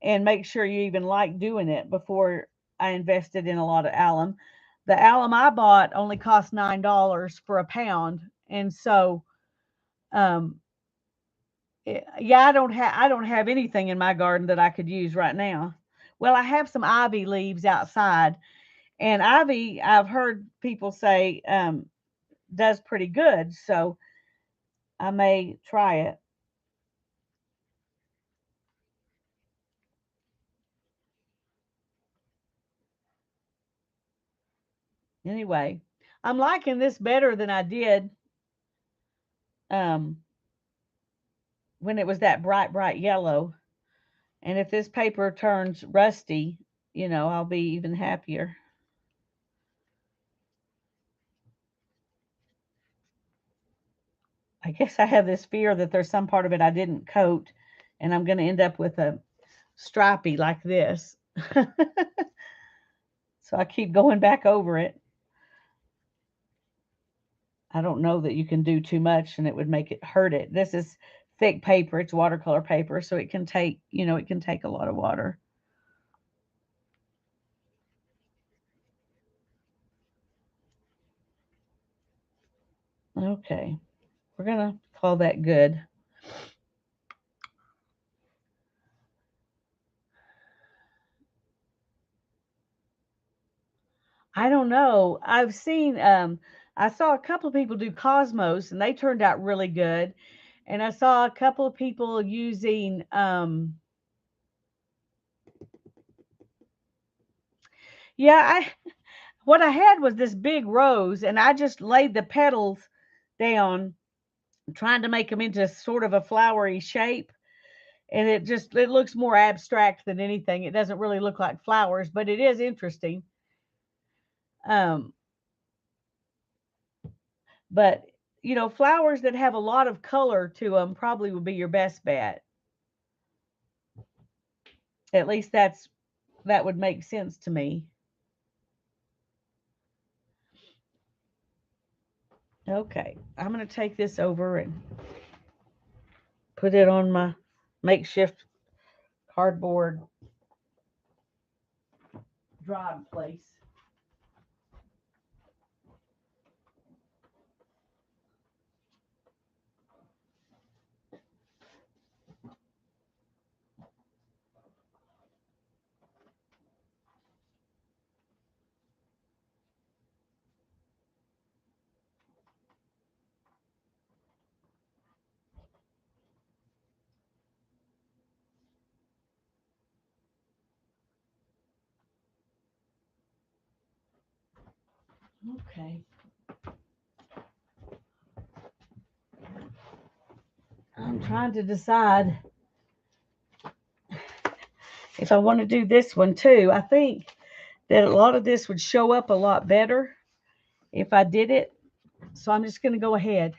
and make sure you even like doing it before I invested in a lot of alum. The alum I bought only cost $9 for a pound, and so um, yeah, I don't have anything in my garden that I could use right now. Well, I have some ivy leaves outside, and ivy I've heard people say does pretty good, so I may try it. Anyway, I'm liking this better than I did um, when it was that bright, bright yellow. And if this paper turns rusty, I'll be even happier. I guess I have this fear that there's some part of it I didn't coat, and I'm going to end up with a stripey like this. So I keep going back over it. I don't know that you can do too much and it would make it hurt it. This is thick paper, it's watercolor paper, so it can take a lot of water. Okay, we're going to call that good. I don't know. I saw a couple of people do Cosmos and they turned out really good. And I saw a couple of people using yeah, I what I had was this big rose and I just laid the petals down trying to make them into sort of a flowery shape, and it looks more abstract than anything. It doesn't really look like flowers, but it is interesting. Um but flowers that have a lot of color to them probably would be your best bet. At least that would make sense to me. Okay, I'm going to take this over and put it on my makeshift cardboard dry place. Okay, I'm trying to decide if I want to do this one too. I think that a lot of this would show up a lot better if I did it. So I'm just going to go ahead.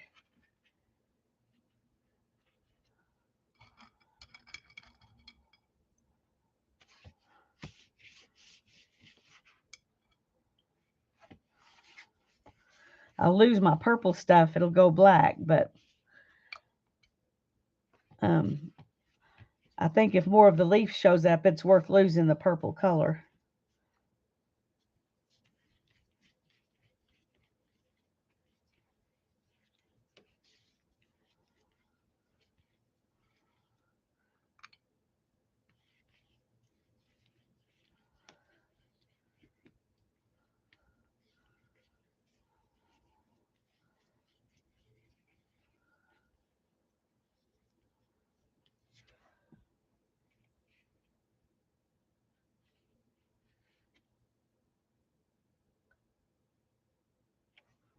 I'll lose my purple stuff. It'll go black, but um, I think if more of the leaf shows up, it's worth losing the purple color.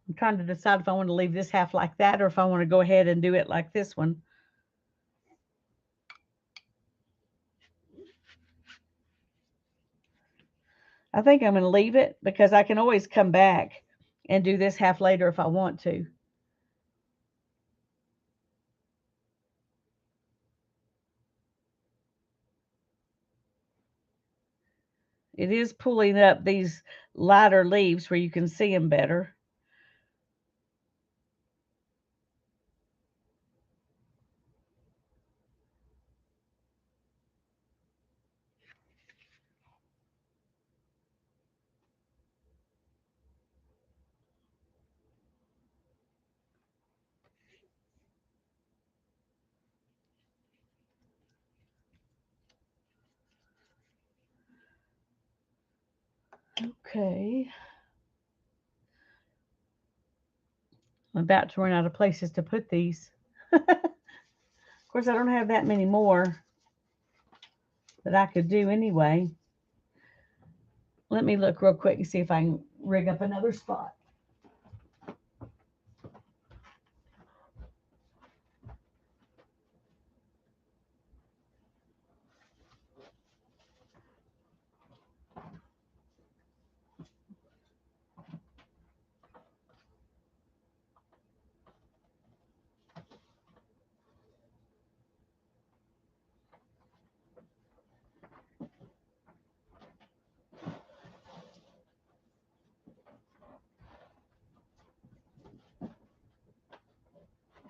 I'm trying to decide if I want to leave this half like that or if I want to go ahead and do it like this one. I think I'm going to leave it because I can always come back and do this half later if I want to. It is pulling up these lighter leaves where you can see them better. Okay. I'm about to run out of places to put these. Of course, I don't have that many more that I could do anyway. Let me look real quick and see if I can rig up another spot.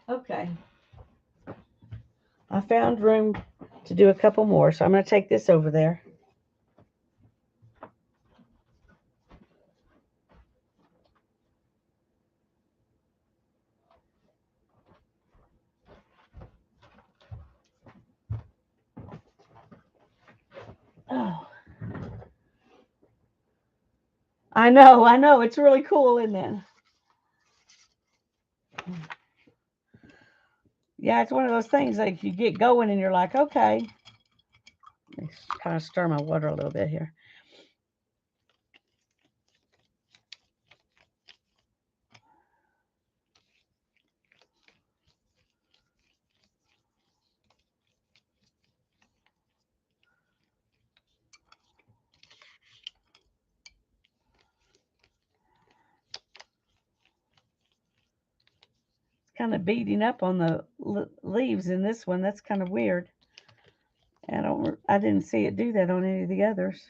Okay. I found room to do a couple more, so I'm going to take this over there. Oh, I know. It's really cool, isn't it? Yeah, it's one of those things like you get going and you're like, okay. Let me kind of stir my water a little bit here. Kind of beating up on the leaves in this one. That's kind of weird. I didn't see it do that on any of the others.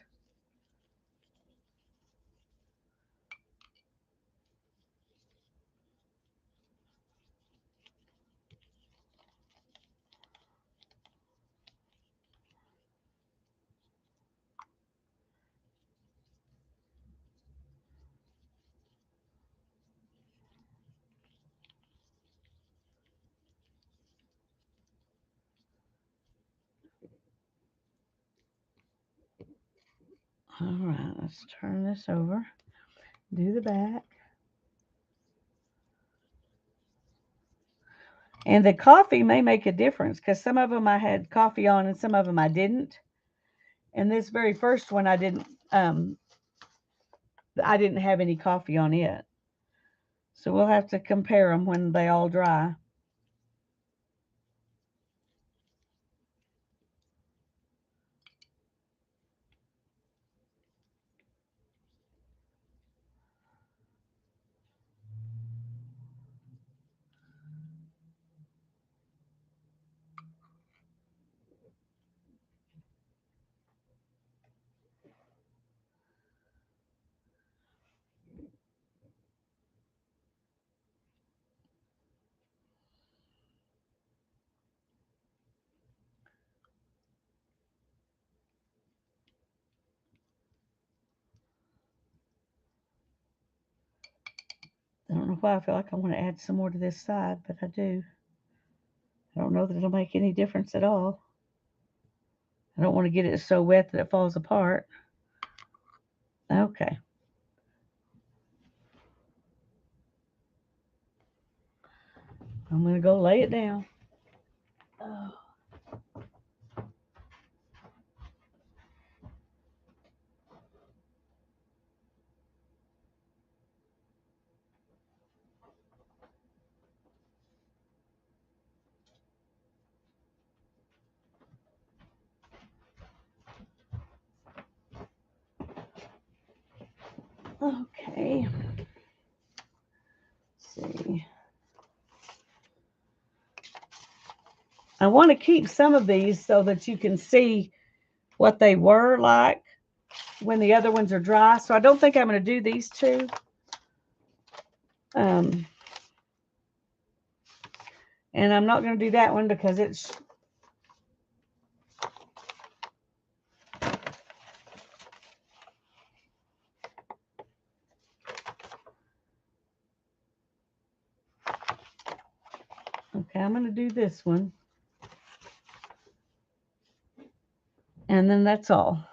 All right, let's turn this over. Do the back. And the coffee may make a difference because some of them I had coffee on and some of them I didn't. And this very first one I didn't have any coffee on it. So we'll have to compare them when they all dry. I don't know why I feel like I want to add some more to this side, but I do. I don't know that it'll make any difference at all. I don't want to get it so wet that it falls apart. Okay. I'm going to go lay it down. Oh. Okay. Let's see. I want to keep some of these so that you can see what they were like when the other ones are dry. So I don't think I'm going to do these two. And I'm not going to do that one because it's okay. I'm going to do this one. And then that's all.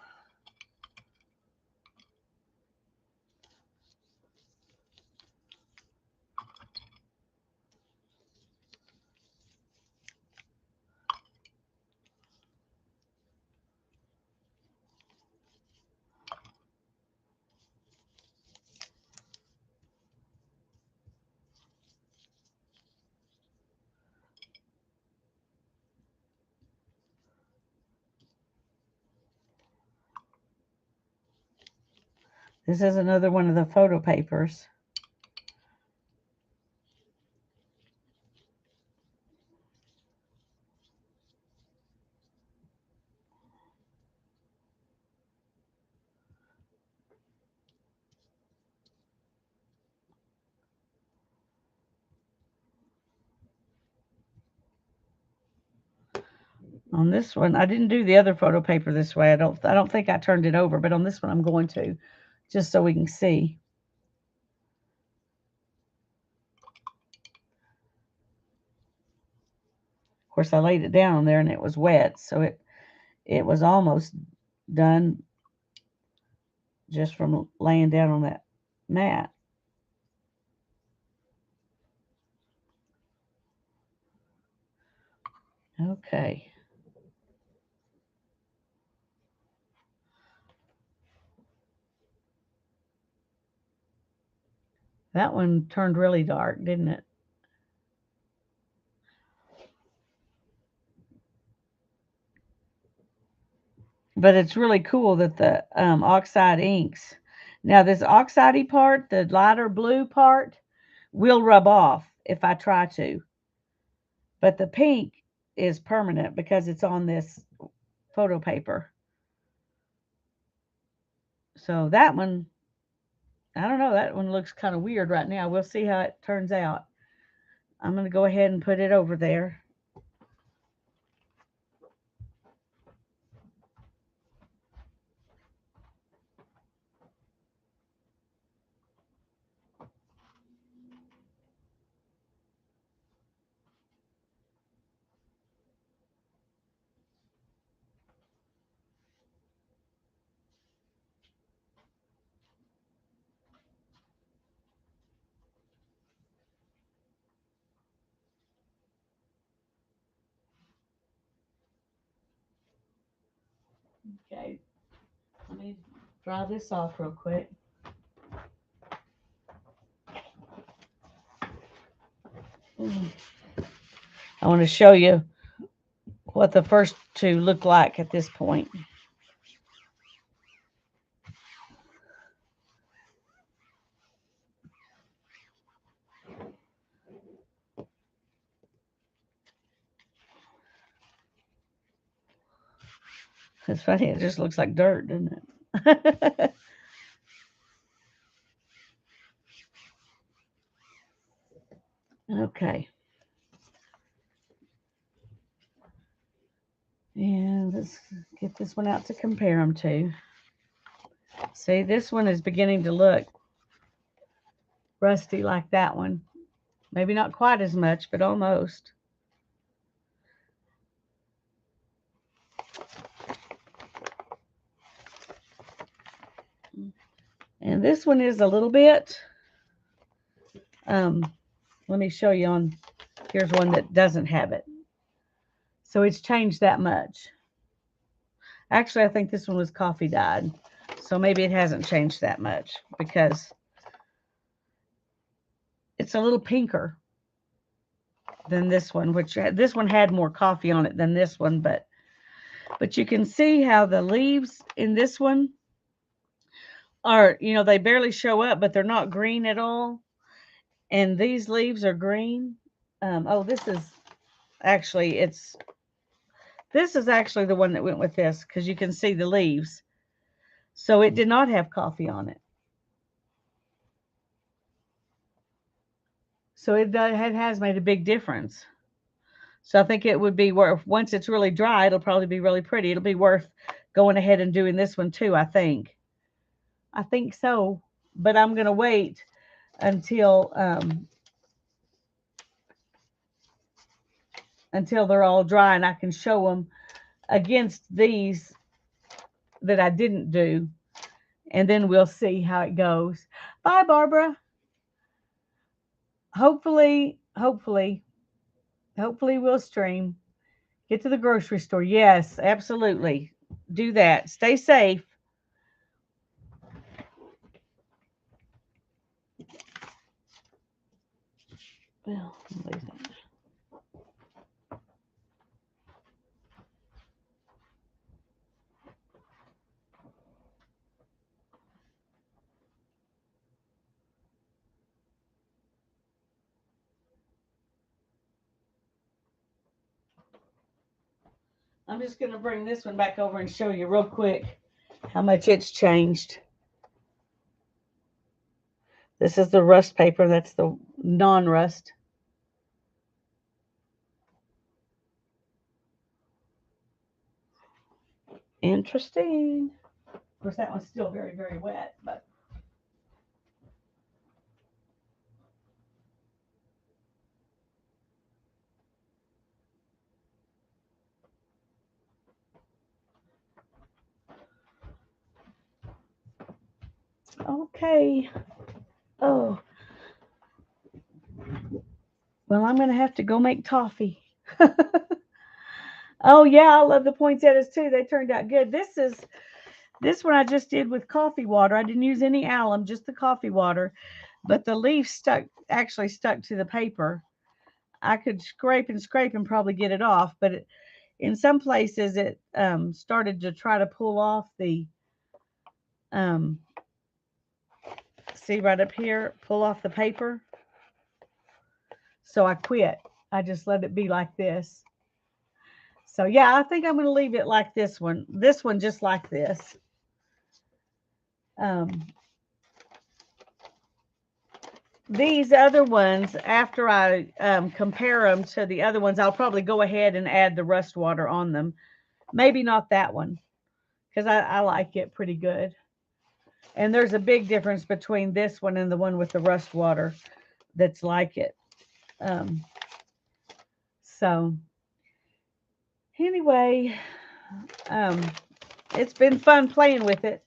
This is another one of the photo papers. On this one, I didn't do the other photo paper this way. I don't think I turned it over, but on this one I'm going to, just so we can see. Of course, I laid it down there and it was wet, so it was almost done just from laying down on that mat. Okay. That one turned really dark, didn't it? But it's really cool that the oxide inks. Now this oxidey part, the lighter blue part, will rub off if I try to. But the pink is permanent because it's on this photo paper. So that one, I don't know, that one looks kind of weird right now. We'll see how it turns out. I'm going to go ahead and put it over there. Okay, let me dry this off real quick. I want to show you what the first two look like at this point. It's funny, it just looks like dirt, doesn't it? Okay. And let's get this one out to compare them to. See, this one is beginning to look rusty like that one. Maybe not quite as much, but almost. And this one is a little bit, let me show you on, here's one that doesn't have it. So it's changed that much. Actually, I think this one was coffee dyed. So maybe it hasn't changed that much because it's a little pinker than this one, which this one had more coffee on it than this one, but you can see how the leaves in this one are, they barely show up, but they're not green at all. And these leaves are green. This is actually, this is actually the one that went with this because you can see the leaves. So it did not have coffee on it. So it has made a big difference. So I think it would be worth, once it's really dry, it'll probably be really pretty. It'll be worth going ahead and doing this one too, I think. I think so, but I'm going to wait until they're all dry and I can show them against these that I didn't do, and then we'll see how it goes. Bye, Barbara. Hopefully we'll stream. Get to the grocery store. Yes, absolutely. Do that. Stay safe. Well, I'm just going to bring this one back over and show you real quick how much it's changed. This is the rust paper. That's the non-rust. Interesting. Of course, that one's still very, very wet, but okay. Oh, well, I'm going to have to go make toffee. Oh, yeah, I love the poinsettias too. They turned out good. This one I just did with coffee water. I didn't use any alum, just the coffee water, but the leaf actually stuck to the paper. I could scrape and probably get it off, but in some places it started to try to pull off the um, see right up here, pull off the paper. So I quit. I just let it be like this. So yeah, I think I'm going to leave it like this one. This one just like this. Um, these other ones, after I compare them to the other ones, I'll probably go ahead and add the rust water on them. Maybe not that one, because I like it pretty good. And there's a big difference between this one and the one with the rust water that's like it. Um, so anyway, um, it's been fun playing with it.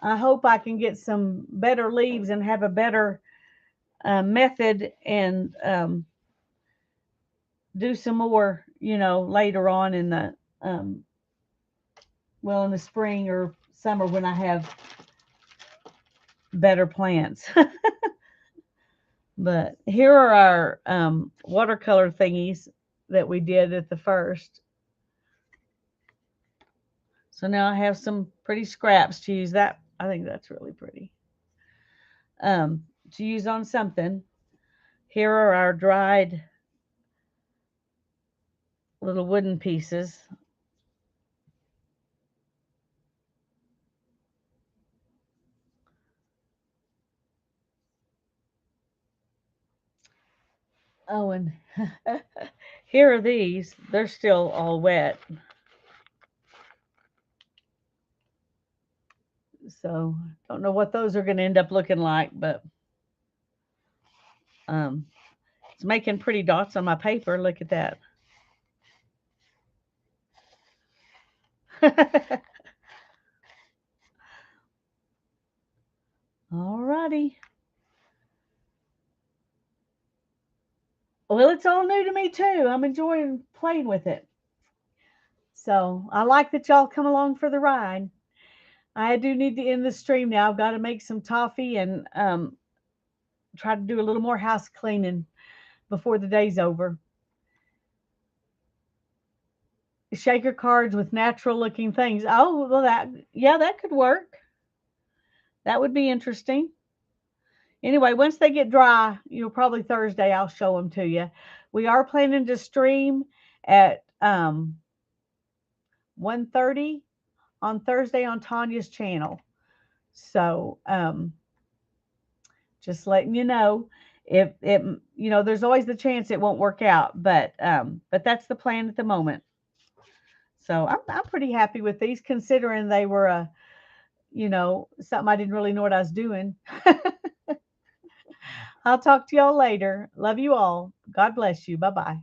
I hope I can get some better leaves and have a better method and do some more, later on in the, in the spring or summer when I have better plants. But here are our watercolor thingies that we did at the first. So now I have some pretty scraps to use. That I think that's really pretty. To use on something. Here are our dried little wooden pieces. Oh, and here are these. They're still all wet. So don't know what those are going to end up looking like, but um, it's making pretty dots on my paper. Look at that. Alrighty. Well, it's all new to me too. I'm enjoying playing with it. So I like that y'all come along for the ride. I do need to end the stream now. I've got to make some toffee and try to do a little more house cleaning before the day's over. Shaker cards with natural looking things. Oh, well, that could work. That would be interesting. Anyway, once they get dry, probably Thursday, I'll show them to you. We are planning to stream at 1:30 on Thursday on Tanya's channel. So just letting you know, if it, there's always the chance it won't work out, but that's the plan at the moment. So I'm pretty happy with these, considering they were something I didn't really know what I was doing. I'll talk to y'all later. Love you all. God bless you. Bye bye.